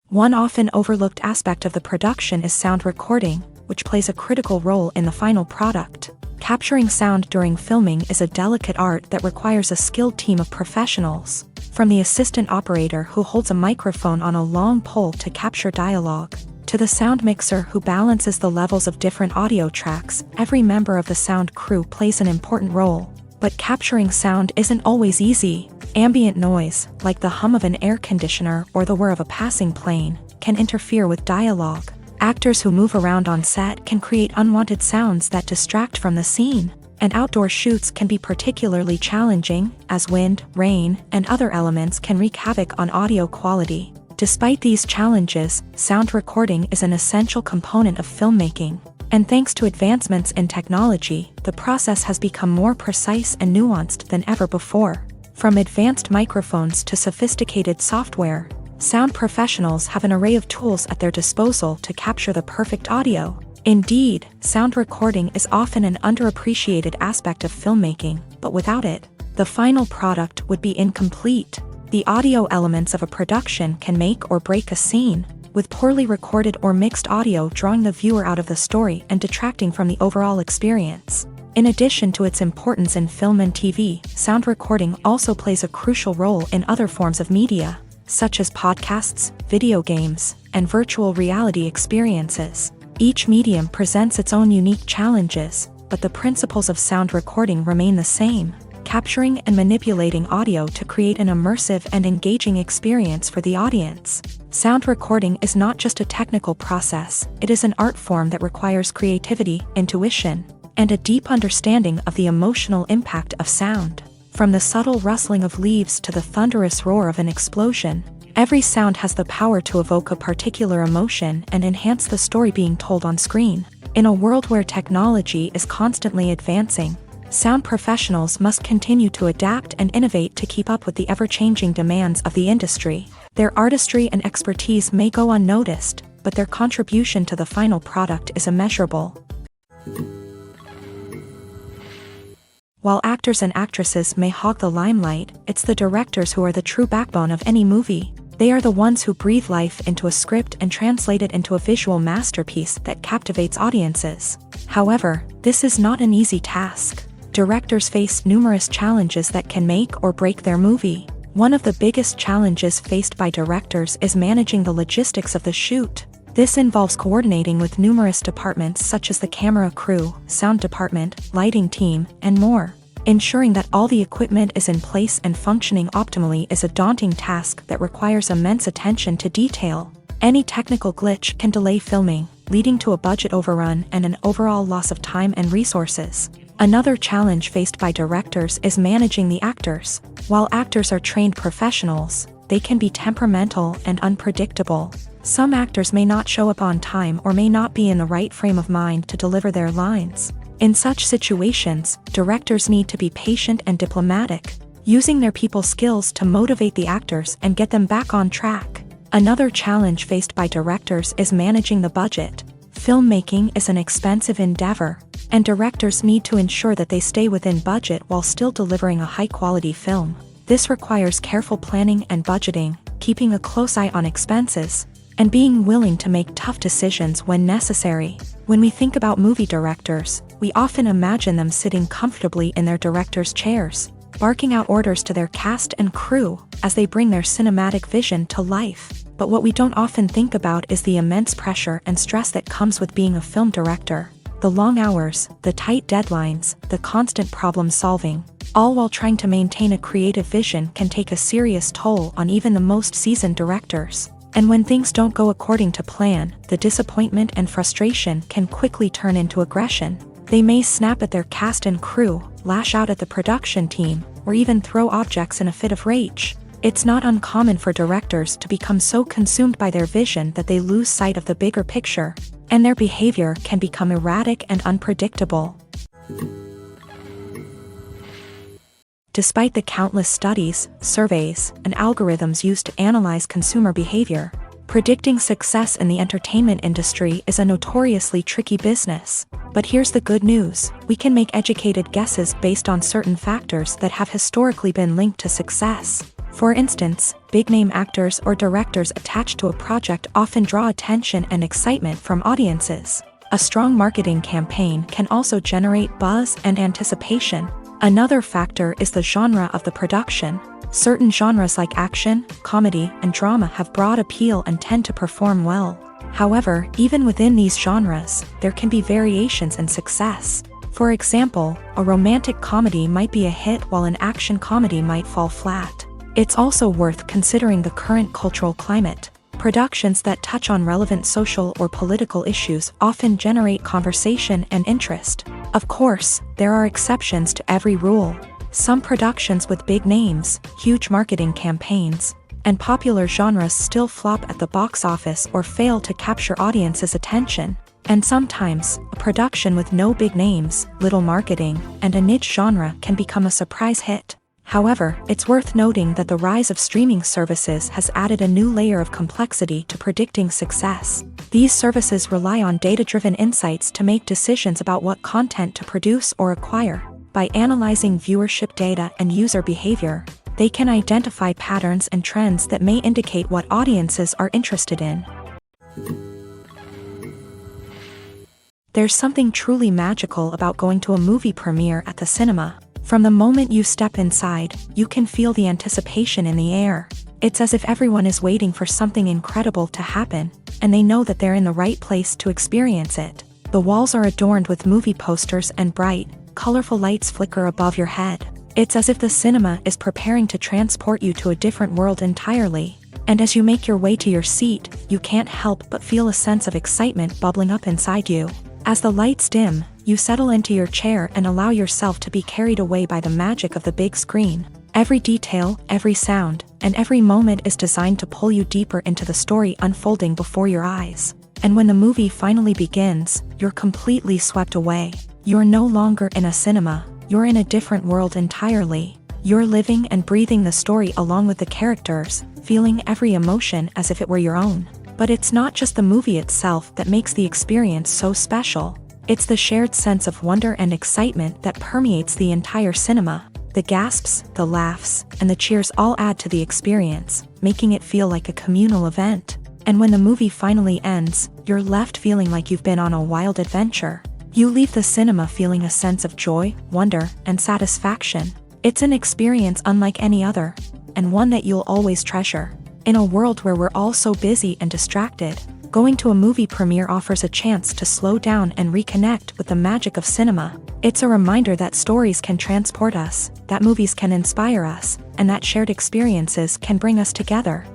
One often overlooked aspect of the production is sound recording, which plays a critical role in the final product. Capturing sound during filming is a delicate art that requires a skilled team of professionals, from the assistant operator who holds a microphone on a long pole to capture dialogue, to the sound mixer who balances the levels of different audio tracks. Every member of the sound crew plays an important role. But capturing sound isn't always easy. Ambient noise, like the hum of an air conditioner or the whir of a passing plane, can interfere with dialogue. Actors who move around on set can create unwanted sounds that distract from the scene. And outdoor shoots can be particularly challenging, as wind, rain, and other elements can wreak havoc on audio quality. Despite these challenges, sound recording is an essential component of filmmaking. And thanks to advancements in technology, the process has become more precise and nuanced than ever before. From advanced microphones to sophisticated software, sound professionals have an array of tools at their disposal to capture the perfect audio. Indeed, sound recording is often an underappreciated aspect of filmmaking, but without it, the final product would be incomplete. The audio elements of a production can make or break a scene, with poorly recorded or mixed audio drawing the viewer out of the story and detracting from the overall experience. In addition to its importance in film and TV, sound recording also plays a crucial role in other forms of media, such as podcasts, video games, and virtual reality experiences. Each medium presents its own unique challenges, but the principles of sound recording remain the same: capturing and manipulating audio to create an immersive and engaging experience for the audience. Sound recording is not just a technical process, it is an art form that requires creativity, intuition, and a deep understanding of the emotional impact of sound. From the subtle rustling of leaves to the thunderous roar of an explosion, every sound has the power to evoke a particular emotion and enhance the story being told on screen. In a world where technology is constantly advancing, sound professionals must continue to adapt and innovate to keep up with the ever-changing demands of the industry. Their artistry and expertise may go unnoticed, but their contribution to the final product is immeasurable. While actors and actresses may hog the limelight, it's the directors who are the true backbone of any movie. They are the ones who breathe life into a script and translate it into a visual masterpiece that captivates audiences. However, this is not an easy task. Directors face numerous challenges that can make or break their movie. One of the biggest challenges faced by directors is managing the logistics of the shoot. This involves coordinating with numerous departments such as the camera crew, sound department, lighting team, and more. Ensuring that all the equipment is in place and functioning optimally is a daunting task that requires immense attention to detail. Any technical glitch can delay filming, leading to a budget overrun and an overall loss of time and resources. Another challenge faced by directors is managing the actors. While actors are trained professionals, they can be temperamental and unpredictable. Some actors may not show up on time or may not be in the right frame of mind to deliver their lines. In such situations, directors need to be patient and diplomatic, using their people skills to motivate the actors and get them back on track. Another challenge faced by directors is managing the budget. Filmmaking is an expensive endeavor, and directors need to ensure that they stay within budget while still delivering a high-quality film. This requires careful planning and budgeting, keeping a close eye on expenses, and being willing to make tough decisions when necessary. When we think about movie directors, we often imagine them sitting comfortably in their director's chairs, barking out orders to their cast and crew as they bring their cinematic vision to life. But what we don't often think about is the immense pressure and stress that comes with being a film director. The long hours, the tight deadlines, the constant problem solving, all while trying to maintain a creative vision can take a serious toll on even the most seasoned directors. And when things don't go according to plan, the disappointment and frustration can quickly turn into aggression. They may snap at their cast and crew, lash out at the production team, or even throw objects in a fit of rage. It's not uncommon for directors to become so consumed by their vision that they lose sight of the bigger picture. and their behavior can become erratic and unpredictable. Despite the countless studies, surveys, and algorithms used to analyze consumer behavior, predicting success in the entertainment industry is a notoriously tricky business. But here's the good news: we can make educated guesses based on certain factors that have historically been linked to success. For instance, big-name actors or directors attached to a project often draw attention and excitement from audiences. A strong marketing campaign can also generate buzz and anticipation. Another factor is the genre of the production. Certain genres like action, comedy, and drama have broad appeal and tend to perform well. However, even within these genres, there can be variations in success. For example, a romantic comedy might be a hit while an action comedy might fall flat. It's also worth considering the current cultural climate. Productions that touch on relevant social or political issues often generate conversation and interest. Of course, there are exceptions to every rule. Some productions with big names, huge marketing campaigns, and popular genres still flop at the box office or fail to capture audiences' attention. And sometimes, a production with no big names, little marketing, and a niche genre can become a surprise hit. However, it's worth noting that the rise of streaming services has added a new layer of complexity to predicting success. These services rely on data-driven insights to make decisions about what content to produce or acquire. By analyzing viewership data and user behavior, they can identify patterns and trends that may indicate what audiences are interested in. There's something truly magical about going to a movie premiere at the cinema. From the moment you step inside, you can feel the anticipation in the air. It's as if everyone is waiting for something incredible to happen, and they know that they're in the right place to experience it. The walls are adorned with movie posters and bright, colorful lights flicker above your head. It's as if the cinema is preparing to transport you to a different world entirely. And as you make your way to your seat, you can't help but feel a sense of excitement bubbling up inside you. As the lights dim, you settle into your chair and allow yourself to be carried away by the magic of the big screen. Every detail, every sound, and every moment is designed to pull you deeper into the story unfolding before your eyes. And when the movie finally begins, you're completely swept away. You're no longer in a cinema, you're in a different world entirely. You're living and breathing the story along with the characters, feeling every emotion as if it were your own. But it's not just the movie itself that makes the experience so special. It's the shared sense of wonder and excitement that permeates the entire cinema. The gasps, the laughs, and the cheers all add to the experience, making it feel like a communal event. And when the movie finally ends, you're left feeling like you've been on a wild adventure. You leave the cinema feeling a sense of joy, wonder, and satisfaction. It's an experience unlike any other, and one that you'll always treasure. In a world where we're all so busy and distracted, going to a movie premiere offers a chance to slow down and reconnect with the magic of cinema. It's a reminder that stories can transport us, that movies can inspire us, and that shared experiences can bring us together.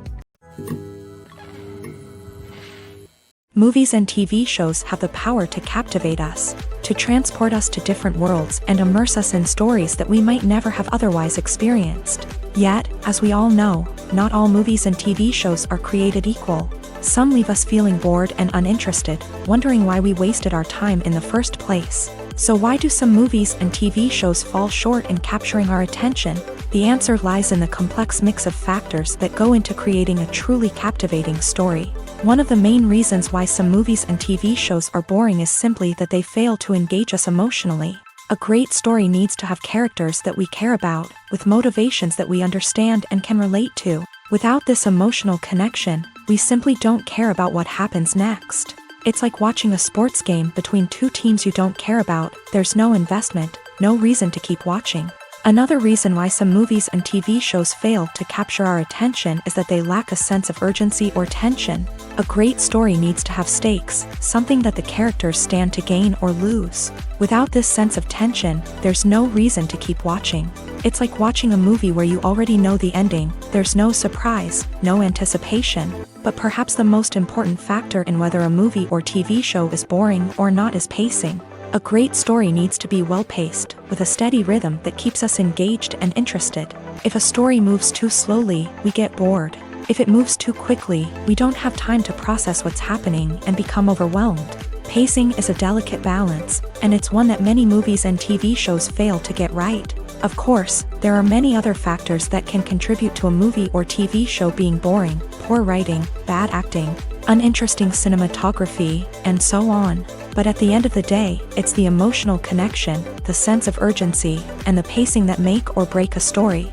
Movies and TV shows have the power to captivate us, to transport us to different worlds and immerse us in stories that we might never have otherwise experienced. Yet, as we all know, not all movies and TV shows are created equal. Some leave us feeling bored and uninterested, wondering why we wasted our time in the first place. So why do some movies and TV shows fall short in capturing our attention? The answer lies in the complex mix of factors that go into creating a truly captivating story. One of the main reasons why some movies and TV shows are boring is simply that they fail to engage us emotionally. A great story needs to have characters that we care about, with motivations that we understand and can relate to. Without this emotional connection, we simply don't care about what happens next. It's like watching a sports game between two teams you don't care about. There's no investment, no reason to keep watching. Another reason why some movies and TV shows fail to capture our attention is that they lack a sense of urgency or tension. A great story needs to have stakes, something that the characters stand to gain or lose. Without this sense of tension, there's no reason to keep watching. It's like watching a movie where you already know the ending. There's no surprise, no anticipation. But perhaps the most important factor in whether a movie or TV show is boring or not is pacing. A great story needs to be well-paced, with a steady rhythm that keeps us engaged and interested. If a story moves too slowly, we get bored. If it moves too quickly, we don't have time to process what's happening and become overwhelmed. Pacing is a delicate balance, and it's one that many movies and TV shows fail to get right. Of course, there are many other factors that can contribute to a movie or TV show being boring: poor writing, bad acting, uninteresting cinematography, and so on. But at the end of the day, it's the emotional connection, the sense of urgency, and the pacing that make or break a story.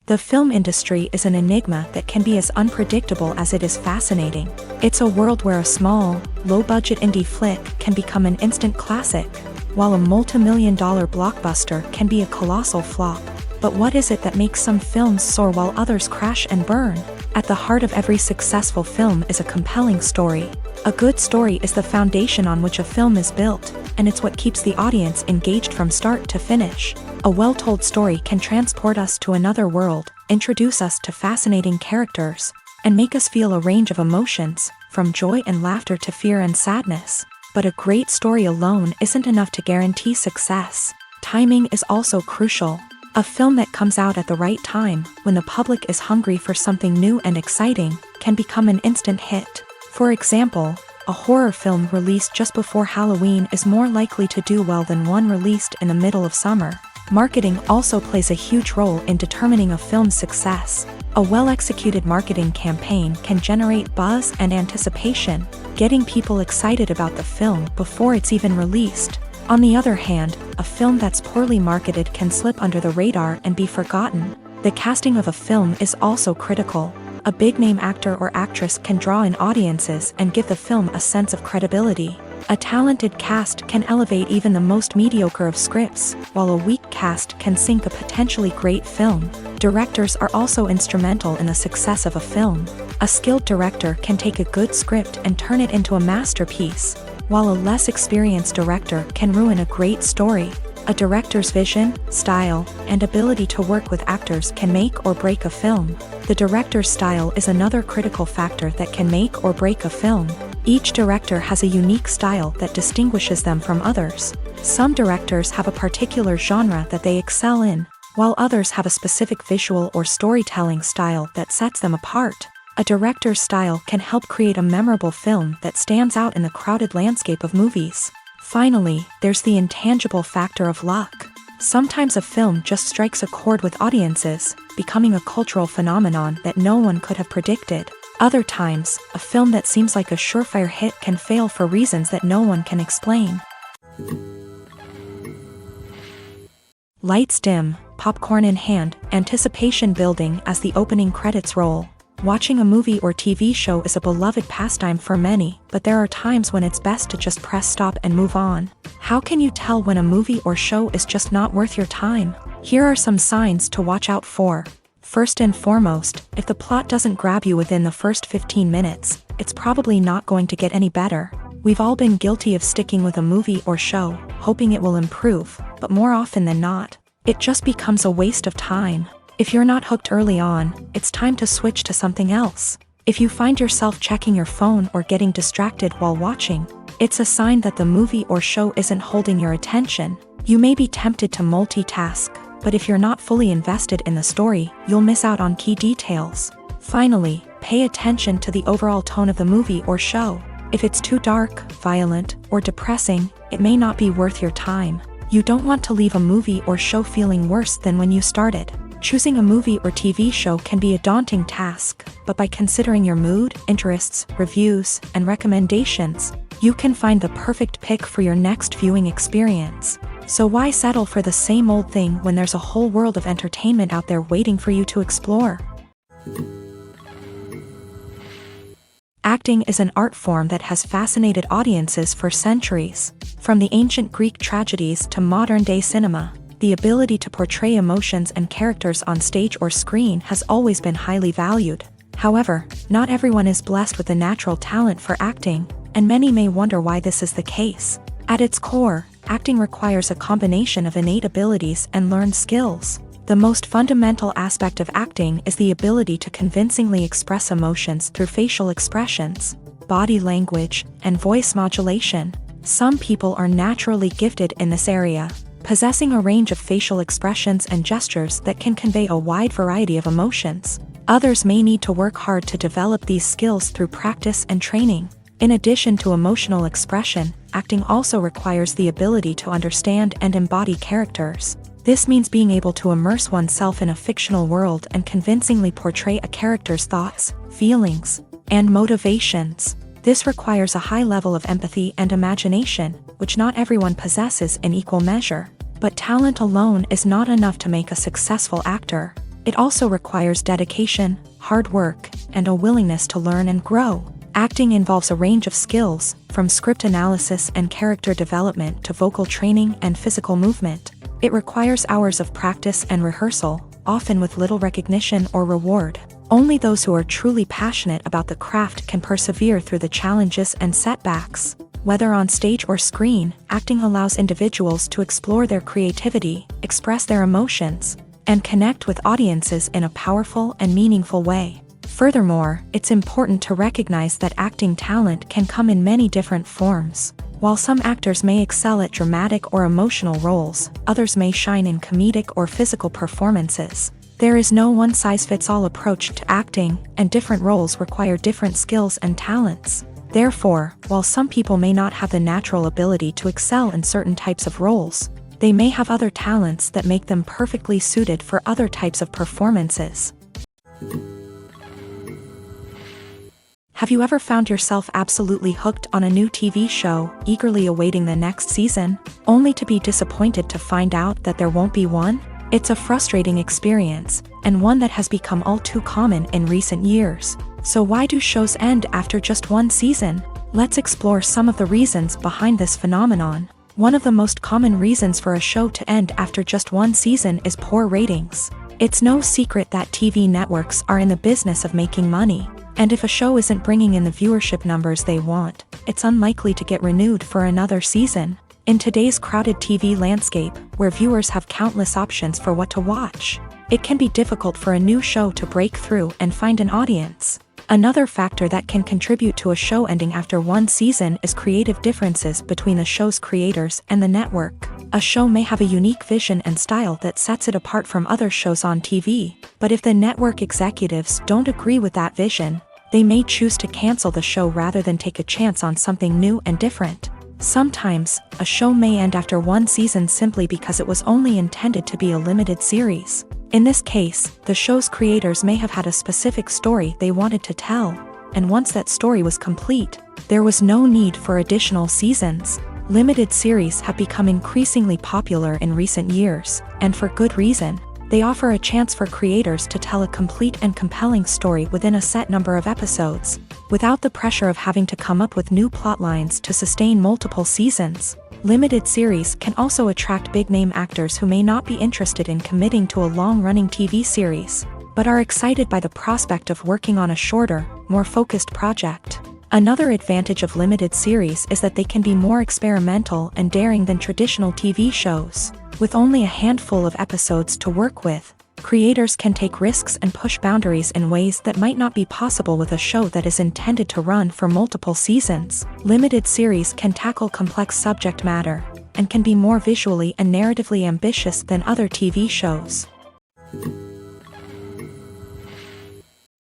The film industry is an enigma that can be as unpredictable as it is fascinating. It's a world where a small, low-budget indie flick can become an instant classic, while a multi-million-dollar blockbuster can be a colossal flop. But what is it that makes some films soar while others crash and burn? At the heart of every successful film is a compelling story. A good story is the foundation on which a film is built, and it's what keeps the audience engaged from start to finish. A well-told story can transport us to another world, introduce us to fascinating characters, and make us feel a range of emotions, from joy and laughter to fear and sadness. But a great story alone isn't enough to guarantee success. Timing is also crucial. A film that comes out at the right time, when the public is hungry for something new and exciting, can become an instant hit. For example, a horror film released just before Halloween is more likely to do well than one released in the middle of summer. Marketing also plays a huge role in determining a film's success. A well-executed marketing campaign can generate buzz and anticipation, getting people excited about the film before it's even released. On the other hand, a film that's poorly marketed can slip under the radar and be forgotten. The casting of a film is also critical. A big-name actor or actress can draw in audiences and give the film a sense of credibility. A talented cast can elevate even the most mediocre of scripts, while a weak cast can sink a potentially great film. Directors are also instrumental in the success of a film. A skilled director can take a good script and turn it into a masterpiece, while a less experienced director can ruin a great story. A director's vision, style, and ability to work with actors can make or break a film. The director's style is another critical factor that can make or break a film. Each director has a unique style that distinguishes them from others. Some directors have a particular genre that they excel in, while others have a specific visual or storytelling style that sets them apart. A director's style can help create a memorable film that stands out in the crowded landscape of movies. Finally, there's the intangible factor of luck. Sometimes a film just strikes a chord with audiences, becoming a cultural phenomenon that no one could have predicted. Other times, a film that seems like a surefire hit can fail for reasons that no one can explain. Lights dim, popcorn in hand, anticipation building as the opening credits roll. Watching a movie or TV show is a beloved pastime for many, but there are times when it's best to just press stop and move on. How can you tell when a movie or show is just not worth your time? Here are some signs to watch out for. First and foremost, if the plot doesn't grab you within the first 15 minutes, it's probably not going to get any better. We've all been guilty of sticking with a movie or show, hoping it will improve, but more often than not, it just becomes a waste of time. If you're not hooked early on, it's time to switch to something else. If you find yourself checking your phone or getting distracted while watching, it's a sign that the movie or show isn't holding your attention. You may be tempted to multitask, but if you're not fully invested in the story, you'll miss out on key details. Finally, pay attention to the overall tone of the movie or show. If it's too dark, violent, or depressing, it may not be worth your time. You don't want to leave a movie or show feeling worse than when you started. Choosing a movie or TV show can be a daunting task, but by considering your mood, interests, reviews, and recommendations, you can find the perfect pick for your next viewing experience. So why settle for the same old thing when there's a whole world of entertainment out there waiting for you to explore? Acting is an art form that has fascinated audiences for centuries. From the ancient Greek tragedies to modern-day cinema, the ability to portray emotions and characters on stage or screen has always been highly valued. However, not everyone is blessed with the natural talent for acting, and many may wonder why this is the case. At its core, acting requires a combination of innate abilities and learned skills. The most fundamental aspect of acting is the ability to convincingly express emotions through facial expressions, body language, and voice modulation. Some people are naturally gifted in this area, possessing a range of facial expressions and gestures that can convey a wide variety of emotions. Others may need to work hard to develop these skills through practice and training. In addition to emotional expression, acting also requires the ability to understand and embody characters. This means being able to immerse oneself in a fictional world and convincingly portray a character's thoughts, feelings, and motivations. This requires a high level of empathy and imagination, which not everyone possesses in equal measure. But talent alone is not enough to make a successful actor. It also requires dedication, hard work, and a willingness to learn and grow. Acting involves a range of skills, from script analysis and character development to vocal training and physical movement. It requires hours of practice and rehearsal, often with little recognition or reward. Only those who are truly passionate about the craft can persevere through the challenges and setbacks. Whether on stage or screen, acting allows individuals to explore their creativity, express their emotions, and connect with audiences in a powerful and meaningful way. Furthermore, it's important to recognize that acting talent can come in many different forms. While some actors may excel at dramatic or emotional roles, others may shine in comedic or physical performances. There is no one-size-fits-all approach to acting, and different roles require different skills and talents. Therefore, while some people may not have the natural ability to excel in certain types of roles, they may have other talents that make them perfectly suited for other types of performances. Have you ever found yourself absolutely hooked on a new TV show, eagerly awaiting the next season, only to be disappointed to find out that there won't be one? It's a frustrating experience, and one that has become all too common in recent years. So why do shows end after just one season? Let's explore some of the reasons behind this phenomenon. One of the most common reasons for a show to end after just one season is poor ratings. It's no secret that TV networks are in the business of making money. And if a show isn't bringing in the viewership numbers they want, it's unlikely to get renewed for another season. In today's crowded TV landscape, where viewers have countless options for what to watch, it can be difficult for a new show to break through and find an audience. Another factor that can contribute to a show ending after one season is creative differences between the show's creators and the network. A show may have a unique vision and style that sets it apart from other shows on TV, but if the network executives don't agree with that vision, they may choose to cancel the show rather than take a chance on something new and different. Sometimes, a show may end after one season simply because it was only intended to be a limited series. In this case, the show's creators may have had a specific story they wanted to tell, and once that story was complete, there was no need for additional seasons. Limited series have become increasingly popular in recent years, and for good reason. They offer a chance for creators to tell a complete and compelling story within a set number of episodes, without the pressure of having to come up with new plot lines to sustain multiple seasons. Limited series can also attract big-name actors who may not be interested in committing to a long-running TV series, but are excited by the prospect of working on a shorter, more focused project. Another advantage of limited series is that they can be more experimental and daring than traditional TV shows. With only a handful of episodes to work with, creators can take risks and push boundaries in ways that might not be possible with a show that is intended to run for multiple seasons. Limited series can tackle complex subject matter, and can be more visually and narratively ambitious than other TV shows.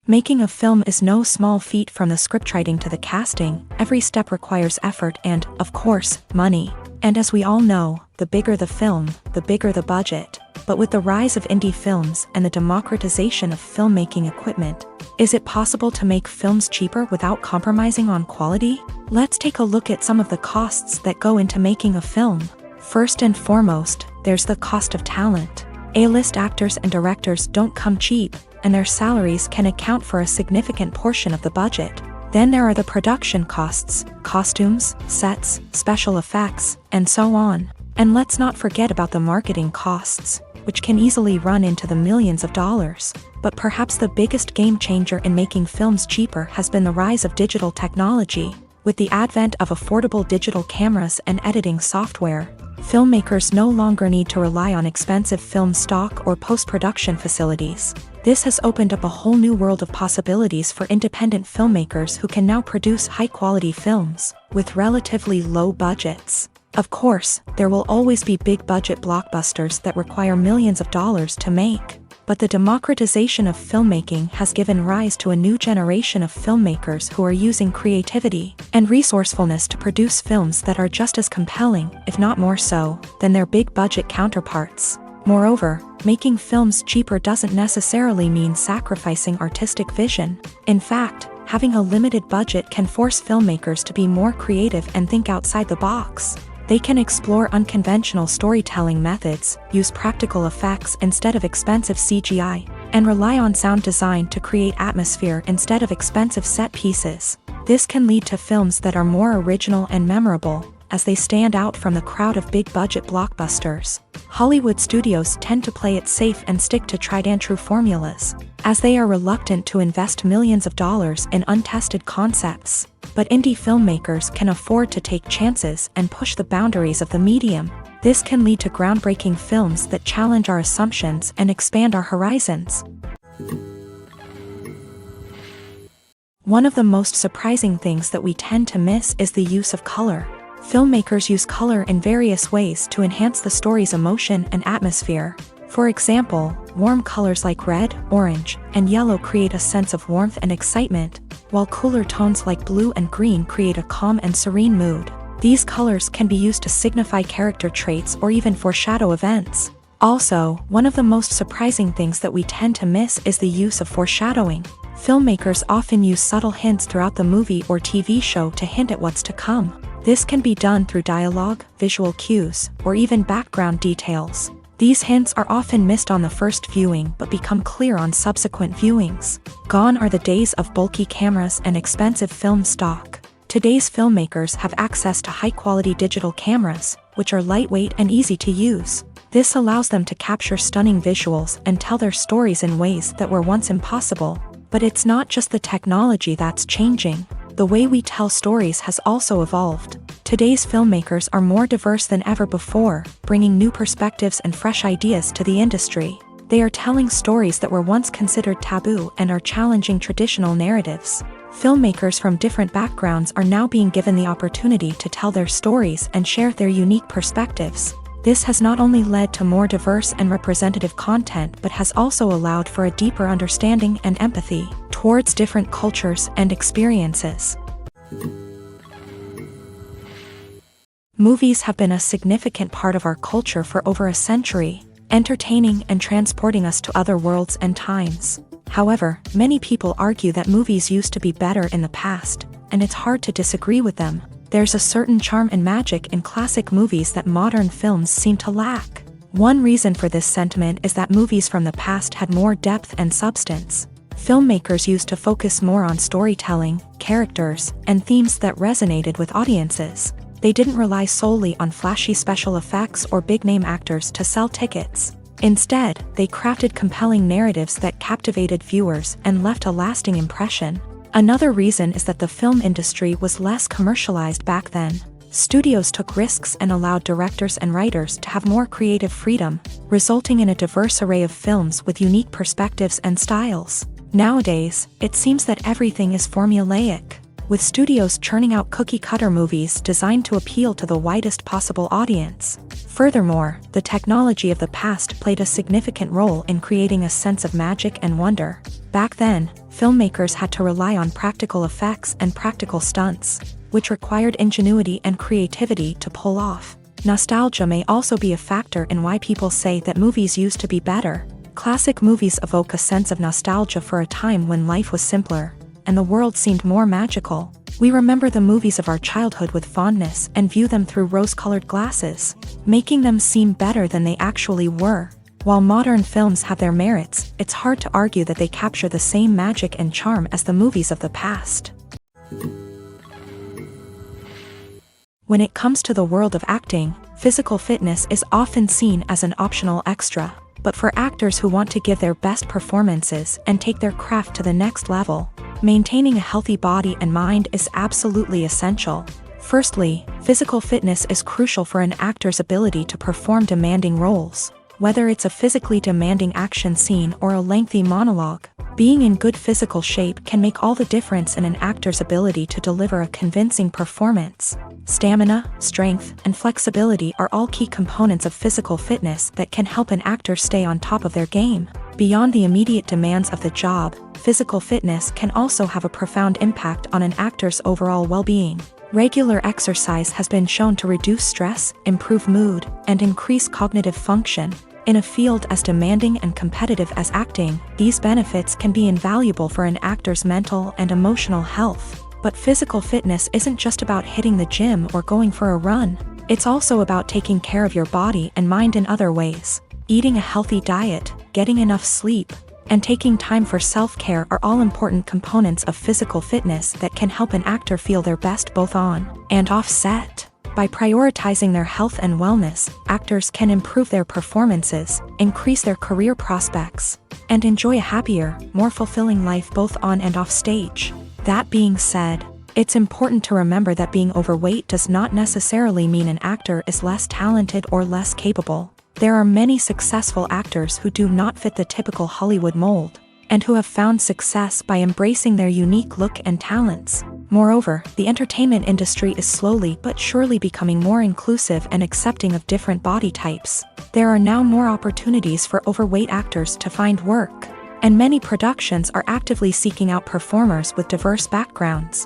Making a film is no small feat. From the scriptwriting to the casting, every step requires effort and, of course, money. And as we all know, the bigger the film, the bigger the budget. But with the rise of indie films and the democratization of filmmaking equipment, is it possible to make films cheaper without compromising on quality? Let's take a look at some of the costs that go into making a film. First and foremost, there's the cost of talent. A-list actors and directors don't come cheap, and their salaries can account for a significant portion of the budget. Then there are the production costs, costumes, sets, special effects, and so on. And let's not forget about the marketing costs, which can easily run into the millions of dollars. But perhaps the biggest game changer in making films cheaper has been the rise of digital technology. With the advent of affordable digital cameras and editing software, filmmakers no longer need to rely on expensive film stock or post-production facilities. This has opened up a whole new world of possibilities for independent filmmakers who can now produce high-quality films with relatively low budgets. Of course, there will always be big-budget blockbusters that require millions of dollars to make. But the democratization of filmmaking has given rise to a new generation of filmmakers who are using creativity and resourcefulness to produce films that are just as compelling, if not more so, than their big-budget counterparts. Moreover, making films cheaper doesn't necessarily mean sacrificing artistic vision. In fact, having a limited budget can force filmmakers to be more creative and think outside the box. They can explore unconventional storytelling methods, use practical effects instead of expensive CGI, and rely on sound design to create atmosphere instead of expensive set pieces. This can lead to films that are more original and memorable, as they stand out from the crowd of big-budget blockbusters. Hollywood studios tend to play it safe and stick to tried-and-true formulas, as they are reluctant to invest millions of dollars in untested concepts. But indie filmmakers can afford to take chances and push the boundaries of the medium. This can lead to groundbreaking films that challenge our assumptions and expand our horizons. One of the most surprising things that we tend to miss is the use of color. Filmmakers use color in various ways to enhance the story's emotion and atmosphere. For example, warm colors like red, orange, and yellow create a sense of warmth and excitement, while cooler tones like blue and green create a calm and serene mood. These colors can be used to signify character traits or even foreshadow events. Also, one of the most surprising things that we tend to miss is the use of foreshadowing. Filmmakers often use subtle hints throughout the movie or TV show to hint at what's to come. This can be done through dialogue, visual cues, or even background details. These hints are often missed on the first viewing but become clear on subsequent viewings. Gone are the days of bulky cameras and expensive film stock. Today's filmmakers have access to high-quality digital cameras, which are lightweight and easy to use. This allows them to capture stunning visuals and tell their stories in ways that were once impossible. But it's not just the technology that's changing. The way we tell stories has also evolved. Today's filmmakers are more diverse than ever before, bringing new perspectives and fresh ideas to the industry. They are telling stories that were once considered taboo and are challenging traditional narratives. Filmmakers from different backgrounds are now being given the opportunity to tell their stories and share their unique perspectives. This has not only led to more diverse and representative content but has also allowed for a deeper understanding and empathy towards different cultures and experiences. Movies have been a significant part of our culture for over a century, entertaining and transporting us to other worlds and times. However, many people argue that movies used to be better in the past, and it's hard to disagree with them. There's a certain charm and magic in classic movies that modern films seem to lack. One reason for this sentiment is that movies from the past had more depth and substance. Filmmakers used to focus more on storytelling, characters, and themes that resonated with audiences. They didn't rely solely on flashy special effects or big-name actors to sell tickets. Instead, they crafted compelling narratives that captivated viewers and left a lasting impression. Another reason is that the film industry was less commercialized back then. Studios took risks and allowed directors and writers to have more creative freedom, resulting in a diverse array of films with unique perspectives and styles. Nowadays, it seems that everything is formulaic, with studios churning out cookie-cutter movies designed to appeal to the widest possible audience. Furthermore, the technology of the past played a significant role in creating a sense of magic and wonder. Back then, filmmakers had to rely on practical effects and practical stunts, which required ingenuity and creativity to pull off. Nostalgia may also be a factor in why people say that movies used to be better. Classic movies evoke a sense of nostalgia for a time when life was simpler, and the world seemed more magical. We remember the movies of our childhood with fondness and view them through rose-colored glasses, making them seem better than they actually were. While modern films have their merits, it's hard to argue that they capture the same magic and charm as the movies of the past. When it comes to the world of acting, physical fitness is often seen as an optional extra. But for actors who want to give their best performances and take their craft to the next level, maintaining a healthy body and mind is absolutely essential. Firstly, physical fitness is crucial for an actor's ability to perform demanding roles. Whether it's a physically demanding action scene or a lengthy monologue, being in good physical shape can make all the difference in an actor's ability to deliver a convincing performance. Stamina, strength, and flexibility are all key components of physical fitness that can help an actor stay on top of their game. Beyond the immediate demands of the job, physical fitness can also have a profound impact on an actor's overall well-being. Regular exercise has been shown to reduce stress, improve mood, and increase cognitive function. In a field as demanding and competitive as acting, these benefits can be invaluable for an actor's mental and emotional health. But physical fitness isn't just about hitting the gym or going for a run. It's also about taking care of your body and mind in other ways. Eating a healthy diet, getting enough sleep, and taking time for self-care are all important components of physical fitness that can help an actor feel their best both on and off set. By prioritizing their health and wellness, actors can improve their performances, increase their career prospects, and enjoy a happier, more fulfilling life both on and off stage. That being said, it's important to remember that being overweight does not necessarily mean an actor is less talented or less capable. There are many successful actors who do not fit the typical Hollywood mold, and who have found success by embracing their unique look and talents. Moreover, the entertainment industry is slowly but surely becoming more inclusive and accepting of different body types. There are now more opportunities for overweight actors to find work, and many productions are actively seeking out performers with diverse backgrounds.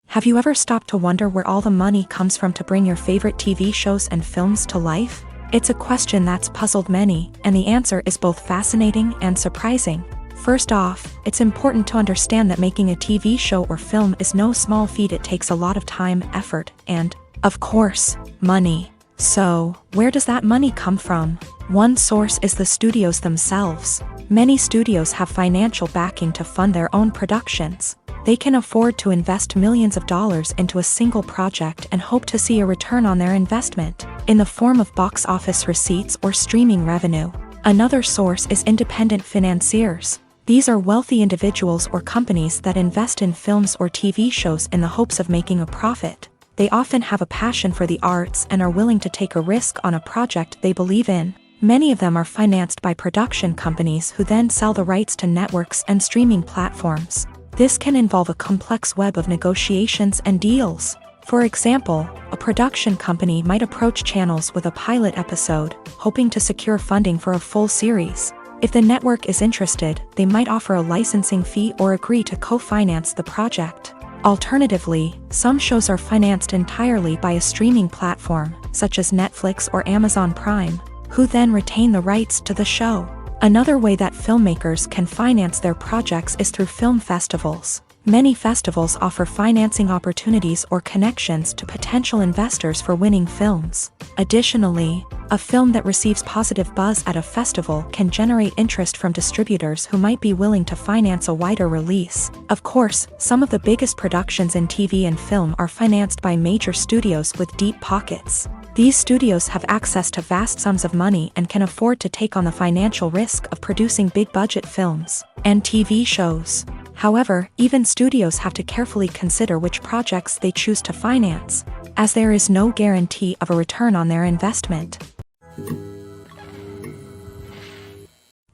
Have you ever stopped to wonder where all the money comes from to bring your favorite TV shows and films to life? It's a question that's puzzled many, and the answer is both fascinating and surprising. First off, it's important to understand that making a TV show or film is no small feat. It takes a lot of time, effort, and, of course, money. So, where does that money come from? One source is the studios themselves. Many studios have financial backing to fund their own productions. They can afford to invest millions of dollars into a single project and hope to see a return on their investment, in the form of box office receipts or streaming revenue. Another source is independent financiers. These are wealthy individuals or companies that invest in films or TV shows in the hopes of making a profit. They often have a passion for the arts and are willing to take a risk on a project they believe in. Many of them are financed by production companies who then sell the rights to networks and streaming platforms. This can involve a complex web of negotiations and deals. For example, a production company might approach channels with a pilot episode, hoping to secure funding for a full series. If the network is interested, they might offer a licensing fee or agree to co-finance the project. Alternatively, some shows are financed entirely by a streaming platform, such as Netflix or Amazon Prime, who then retain the rights to the show. Another way that filmmakers can finance their projects is through film festivals. Many festivals offer financing opportunities or connections to potential investors for winning films. Additionally, a film that receives positive buzz at a festival can generate interest from distributors who might be willing to finance a wider release. Of course, some of the biggest productions in TV and film are financed by major studios with deep pockets. These studios have access to vast sums of money and can afford to take on the financial risk of producing big-budget films and TV shows. However, even studios have to carefully consider which projects they choose to finance, as there is no guarantee of a return on their investment.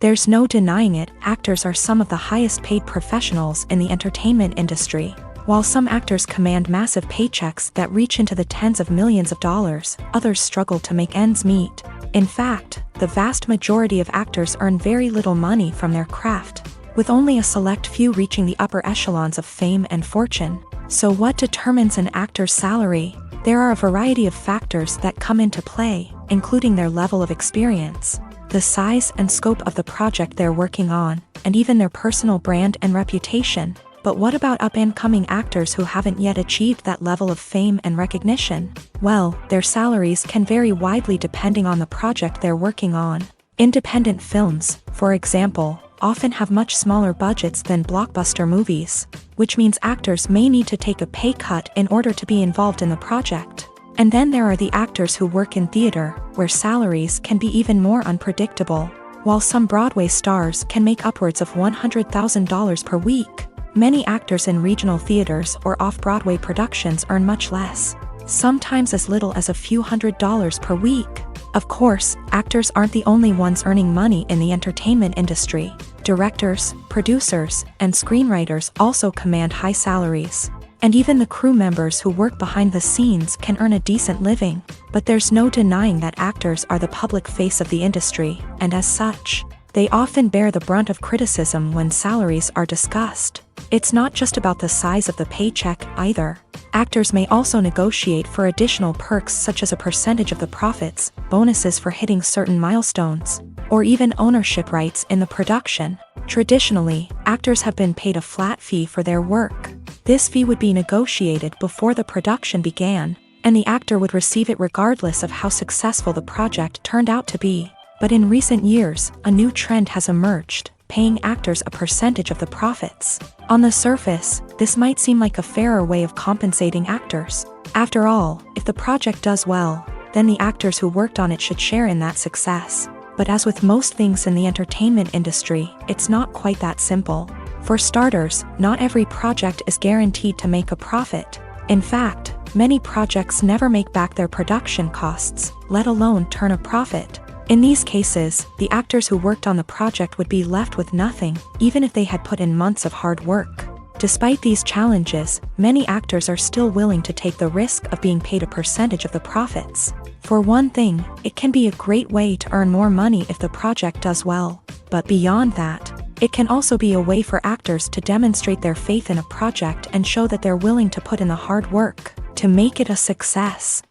There's no denying it, actors are some of the highest-paid professionals in the entertainment industry. While some actors command massive paychecks that reach into the tens of millions of dollars, others struggle to make ends meet. In fact, the vast majority of actors earn very little money from their craft, with only a select few reaching the upper echelons of fame and fortune. So what determines an actor's salary? There are a variety of factors that come into play, including their level of experience, the size and scope of the project they're working on, and even their personal brand and reputation. But what about up-and-coming actors who haven't yet achieved that level of fame and recognition? Well, their salaries can vary widely depending on the project they're working on. Independent films, for example, often have much smaller budgets than blockbuster movies, which means actors may need to take a pay cut in order to be involved in the project. And then there are the actors who work in theater, where salaries can be even more unpredictable. While some Broadway stars can make upwards of $100,000 per week, many actors in regional theaters or off-Broadway productions earn much less, sometimes as little as a few $100s per week. Of course, actors aren't the only ones earning money in the entertainment industry. Directors, producers, and screenwriters also command high salaries. And even the crew members who work behind the scenes can earn a decent living. But there's no denying that actors are the public face of the industry, and as such, they often bear the brunt of criticism when salaries are discussed. It's not just about the size of the paycheck either. Actors may also negotiate for additional perks such as a percentage of the profits, bonuses for hitting certain milestones, or even ownership rights in the production. Traditionally, actors have been paid a flat fee for their work. This fee would be negotiated before the production began, and the actor would receive it regardless of how successful the project turned out to be. But in recent years, a new trend has emerged, paying actors a percentage of the profits. On the surface, this might seem like a fairer way of compensating actors. After all, if the project does well, then the actors who worked on it should share in that success. But as with most things in the entertainment industry, it's not quite that simple. For starters, not every project is guaranteed to make a profit. In fact, many projects never make back their production costs, let alone turn a profit. In these cases, the actors who worked on the project would be left with nothing, even if they had put in months of hard work. Despite these challenges, many actors are still willing to take the risk of being paid a percentage of the profits. For one thing, it can be a great way to earn more money if the project does well. But beyond that, it can also be a way for actors to demonstrate their faith in a project and show that they're willing to put in the hard work to make it a success.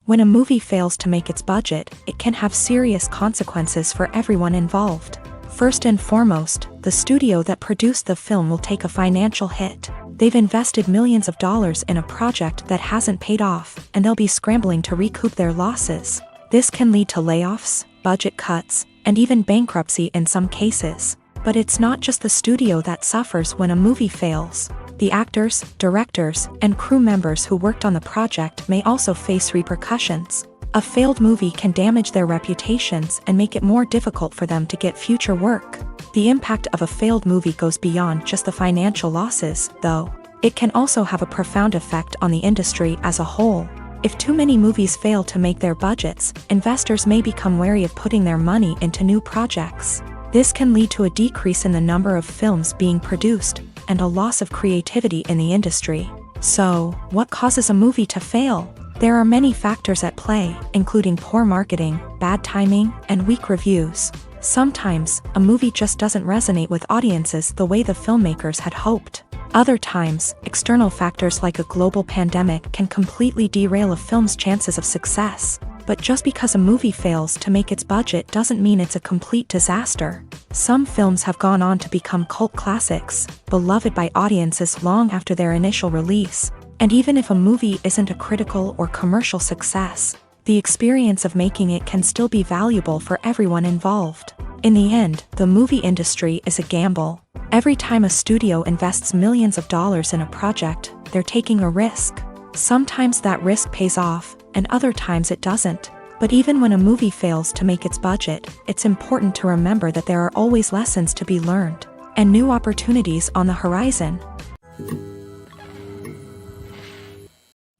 When a movie fails to make its budget, it can have serious consequences for everyone involved. First and foremost, the studio that produced the film will take a financial hit. They've invested millions of dollars in a project that hasn't paid off, and they'll be scrambling to recoup their losses. This can lead to layoffs, budget cuts, and even bankruptcy in some cases. But it's not just the studio that suffers when a movie fails. The actors, directors, and crew members who worked on the project may also face repercussions. A failed movie can damage their reputations and make it more difficult for them to get future work. The impact of a failed movie goes beyond just the financial losses, though. It can also have a profound effect on the industry as a whole. If too many movies fail to make their budgets, investors may become wary of putting their money into new projects. This can lead to a decrease in the number of films being produced, and a loss of creativity in the industry. So, what causes a movie to fail? There are many factors at play, including poor marketing, bad timing, and weak reviews. Sometimes, a movie just doesn't resonate with audiences the way the filmmakers had hoped. Other times, external factors like a global pandemic can completely derail a film's chances of success. But just because a movie fails to make its budget doesn't mean it's a complete disaster. Some films have gone on to become cult classics, beloved by audiences long after their initial release. And even if a movie isn't a critical or commercial success, the experience of making it can still be valuable for everyone involved. In the end, the movie industry is a gamble. Every time a studio invests millions of dollars in a project, they're taking a risk. Sometimes that risk pays off, and other times it doesn't. But even when a movie fails to make its budget, it's important to remember that there are always lessons to be learned, and new opportunities on the horizon.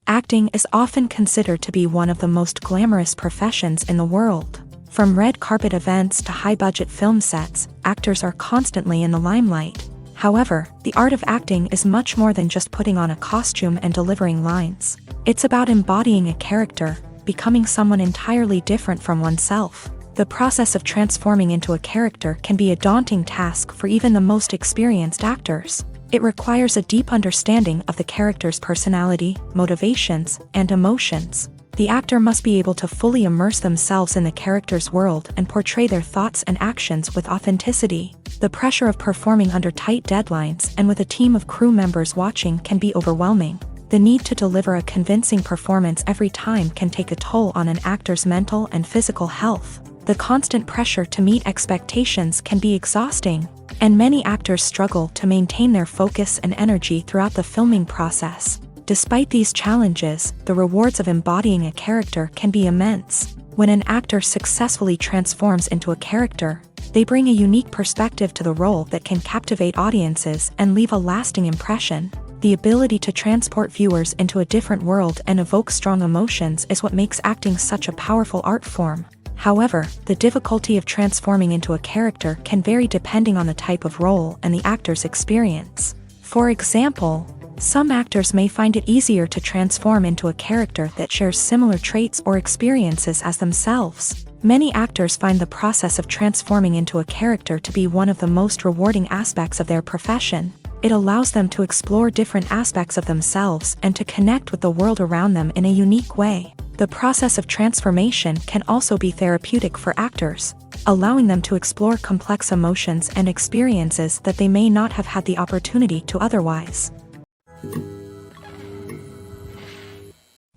Acting is often considered to be one of the most glamorous professions in the world. From red carpet events to high-budget film sets, actors are constantly in the limelight. However, the art of acting is much more than just putting on a costume and delivering lines. It's about embodying a character, becoming someone entirely different from oneself. The process of transforming into a character can be a daunting task for even the most experienced actors. It requires a deep understanding of the character's personality, motivations, and emotions. The actor must be able to fully immerse themselves in the character's world and portray their thoughts and actions with authenticity. The pressure of performing under tight deadlines and with a team of crew members watching can be overwhelming. The need to deliver a convincing performance every time can take a toll on an actor's mental and physical health. The constant pressure to meet expectations can be exhausting, and many actors struggle to maintain their focus and energy throughout the filming process. Despite these challenges, the rewards of embodying a character can be immense. When an actor successfully transforms into a character, they bring a unique perspective to the role that can captivate audiences and leave a lasting impression. The ability to transport viewers into a different world and evoke strong emotions is what makes acting such a powerful art form. However, the difficulty of transforming into a character can vary depending on the type of role and the actor's experience. For example, some actors may find it easier to transform into a character that shares similar traits or experiences as themselves. Many actors find the process of transforming into a character to be one of the most rewarding aspects of their profession. It allows them to explore different aspects of themselves and to connect with the world around them in a unique way. The process of transformation can also be therapeutic for actors, allowing them to explore complex emotions and experiences that they may not have had the opportunity to otherwise.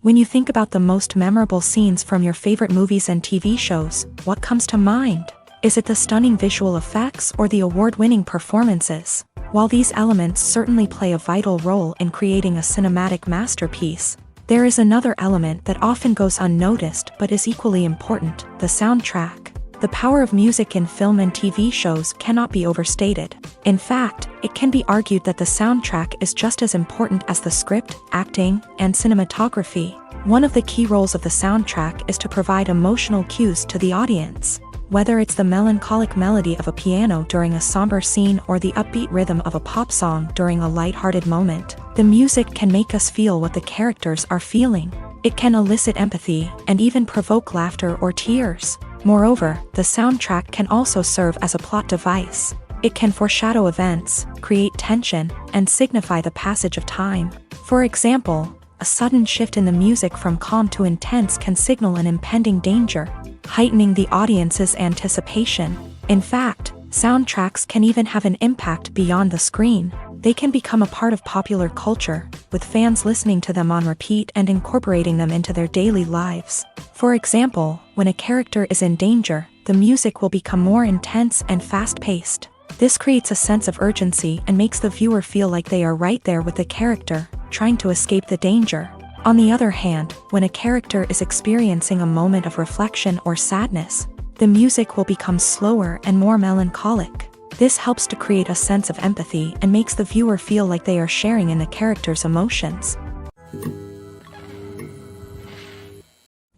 When you think about the most memorable scenes from your favorite movies and TV shows, what comes to mind? Is it the stunning visual effects or the award-winning performances? While these elements certainly play a vital role in creating a cinematic masterpiece, there is another element that often goes unnoticed but is equally important: the soundtrack. The power of music in film and TV shows cannot be overstated. In fact, it can be argued that the soundtrack is just as important as the script, acting, and cinematography. One of the key roles of the soundtrack is to provide emotional cues to the audience. Whether it's the melancholic melody of a piano during a somber scene or the upbeat rhythm of a pop song during a lighthearted moment, the music can make us feel what the characters are feeling. It can elicit empathy and even provoke laughter or tears. Moreover, the soundtrack can also serve as a plot device. It can foreshadow events, create tension, and signify the passage of time. For example, a sudden shift in the music from calm to intense can signal an impending danger, heightening the audience's anticipation. In fact, soundtracks can even have an impact beyond the screen. They can become a part of popular culture, with fans listening to them on repeat and incorporating them into their daily lives. For example, when a character is in danger, the music will become more intense and fast-paced. This creates a sense of urgency and makes the viewer feel like they are right there with the character, trying to escape the danger. On the other hand, when a character is experiencing a moment of reflection or sadness, the music will become slower and more melancholic. This helps to create a sense of empathy and makes the viewer feel like they are sharing in the character's emotions.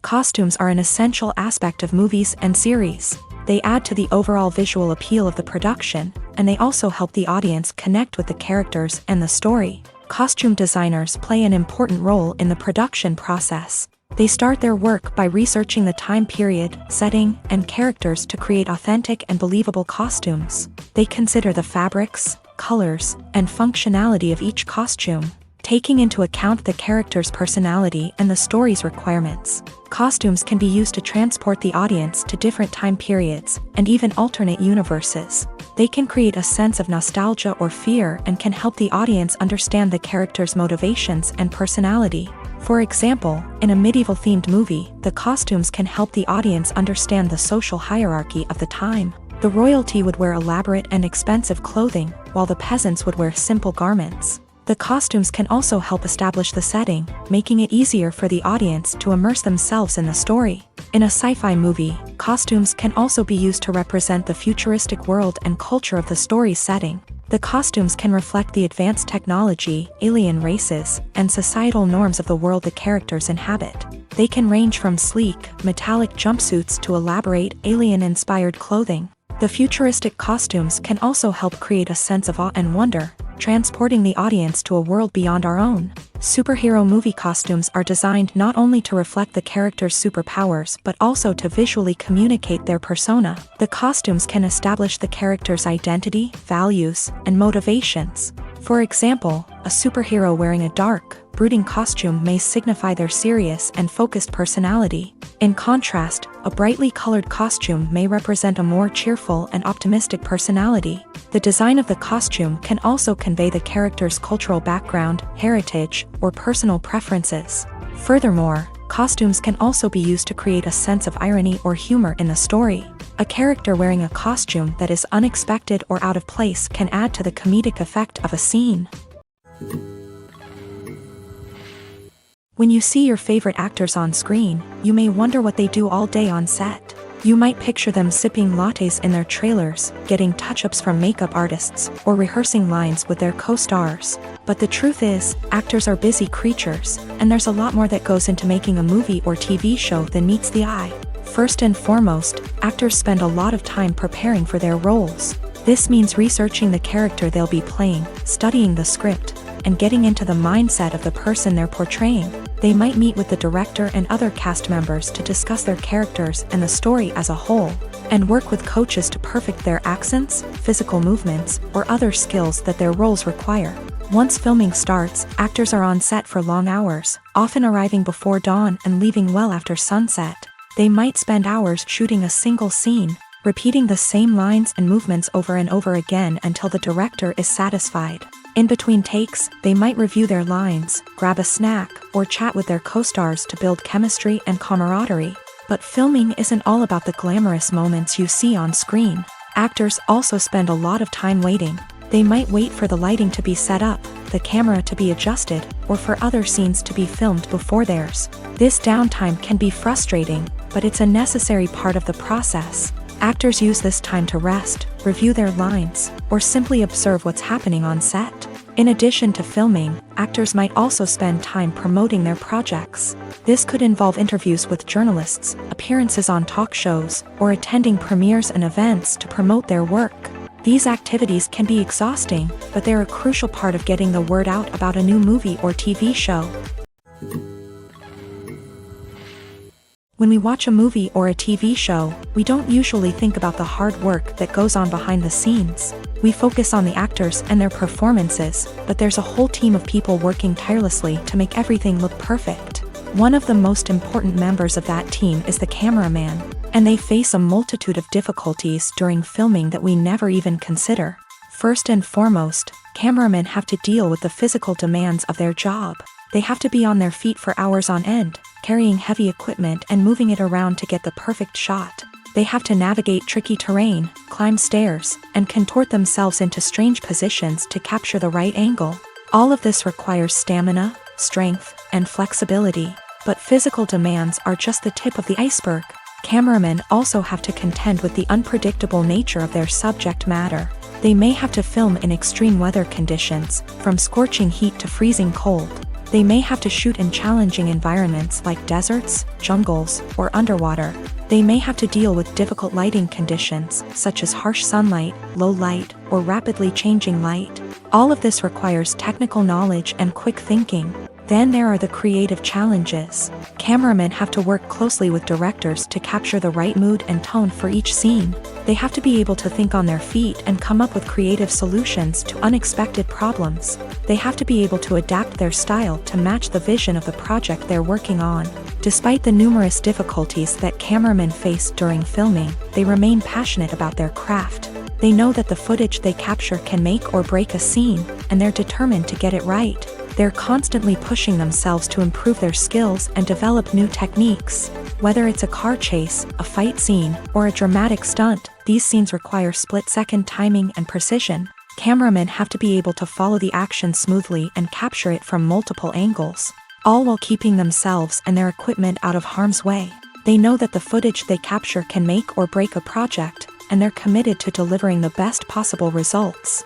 Costumes are an essential aspect of movies and series. They add to the overall visual appeal of the production, and they also help the audience connect with the characters and the story. Costume designers play an important role in the production process. They start their work by researching the time period, setting, and characters to create authentic and believable costumes. They consider the fabrics, colors, and functionality of each costume, taking into account the character's personality and the story's requirements. Costumes can be used to transport the audience to different time periods and even alternate universes. They can create a sense of nostalgia or fear and can help the audience understand the character's motivations and personality. For example, in a medieval-themed movie, the costumes can help the audience understand the social hierarchy of the time. The royalty would wear elaborate and expensive clothing, while the peasants would wear simple garments. The costumes can also help establish the setting, making it easier for the audience to immerse themselves in the story. In a sci-fi movie, costumes can also be used to represent the futuristic world and culture of the story's setting. The costumes can reflect the advanced technology, alien races, and societal norms of the world the characters inhabit. They can range from sleek, metallic jumpsuits to elaborate, alien-inspired clothing. The futuristic costumes can also help create a sense of awe and wonder, transporting the audience to a world beyond our own. Superhero movie costumes are designed not only to reflect the character's superpowers but also to visually communicate their persona. The costumes can establish the character's identity, values, and motivations. For example, a superhero wearing a dark, brooding costume may signify their serious and focused personality. In contrast, a brightly colored costume may represent a more cheerful and optimistic personality. The design of the costume can also convey the character's cultural background, heritage, or personal preferences. Furthermore, costumes can also be used to create a sense of irony or humor in the story. A character wearing a costume that is unexpected or out of place can add to the comedic effect of a scene. When you see your favorite actors on screen, you may wonder what they do all day on set. You might picture them sipping lattes in their trailers, getting touch-ups from makeup artists, or rehearsing lines with their co-stars. But the truth is, actors are busy creatures, and there's a lot more that goes into making a movie or TV show than meets the eye. First and foremost, actors spend a lot of time preparing for their roles. This means researching the character they'll be playing, studying the script, and getting into the mindset of the person they're portraying. They might meet with the director and other cast members to discuss their characters and the story as a whole, and work with coaches to perfect their accents, physical movements, or other skills that their roles require. Once filming starts, actors are on set for long hours, often arriving before dawn and leaving well after sunset. They might spend hours shooting a single scene, repeating the same lines and movements over and over again until the director is satisfied. In between takes, they might review their lines, grab a snack, or chat with their co-stars to build chemistry and camaraderie. But filming isn't all about the glamorous moments you see on screen. Actors also spend a lot of time waiting. They might wait for the lighting to be set up, the camera to be adjusted, or for other scenes to be filmed before theirs. This downtime can be frustrating, but it's a necessary part of the process. Actors use this time to rest, review their lines, or simply observe what's happening on set. In addition to filming, actors might also spend time promoting their projects. This could involve interviews with journalists, appearances on talk shows, or attending premieres and events to promote their work. These activities can be exhausting, but they're a crucial part of getting the word out about a new movie or TV show. When we watch a movie or a TV show, we don't usually think about the hard work that goes on behind the scenes. We focus on the actors and their performances, but there's a whole team of people working tirelessly to make everything look perfect. One of the most important members of that team is the cameraman, and they face a multitude of difficulties during filming that we never even consider. First and foremost, cameramen have to deal with the physical demands of their job. They have to be on their feet for hours on end, carrying heavy equipment and moving it around to get the perfect shot. They have to navigate tricky terrain, climb stairs, and contort themselves into strange positions to capture the right angle. All of this requires stamina, strength, and flexibility. But physical demands are just the tip of the iceberg. Cameramen also have to contend with the unpredictable nature of their subject matter. They may have to film in extreme weather conditions, from scorching heat to freezing cold. They may have to shoot in challenging environments like deserts, jungles, or underwater. They may have to deal with difficult lighting conditions, such as harsh sunlight, low light, or rapidly changing light. All of this requires technical knowledge and quick thinking. Then there are the creative challenges. Cameramen have to work closely with directors to capture the right mood and tone for each scene. They have to be able to think on their feet and come up with creative solutions to unexpected problems. They have to be able to adapt their style to match the vision of the project they're working on. Despite the numerous difficulties that cameramen face during filming, they remain passionate about their craft. They know that the footage they capture can make or break a scene, and they're determined to get it right. They're constantly pushing themselves to improve their skills and develop new techniques. Whether it's a car chase, a fight scene, or a dramatic stunt, these scenes require split-second timing and precision. Cameramen have to be able to follow the action smoothly and capture it from multiple angles, all while keeping themselves and their equipment out of harm's way. They know that the footage they capture can make or break a project, and they're committed to delivering the best possible results.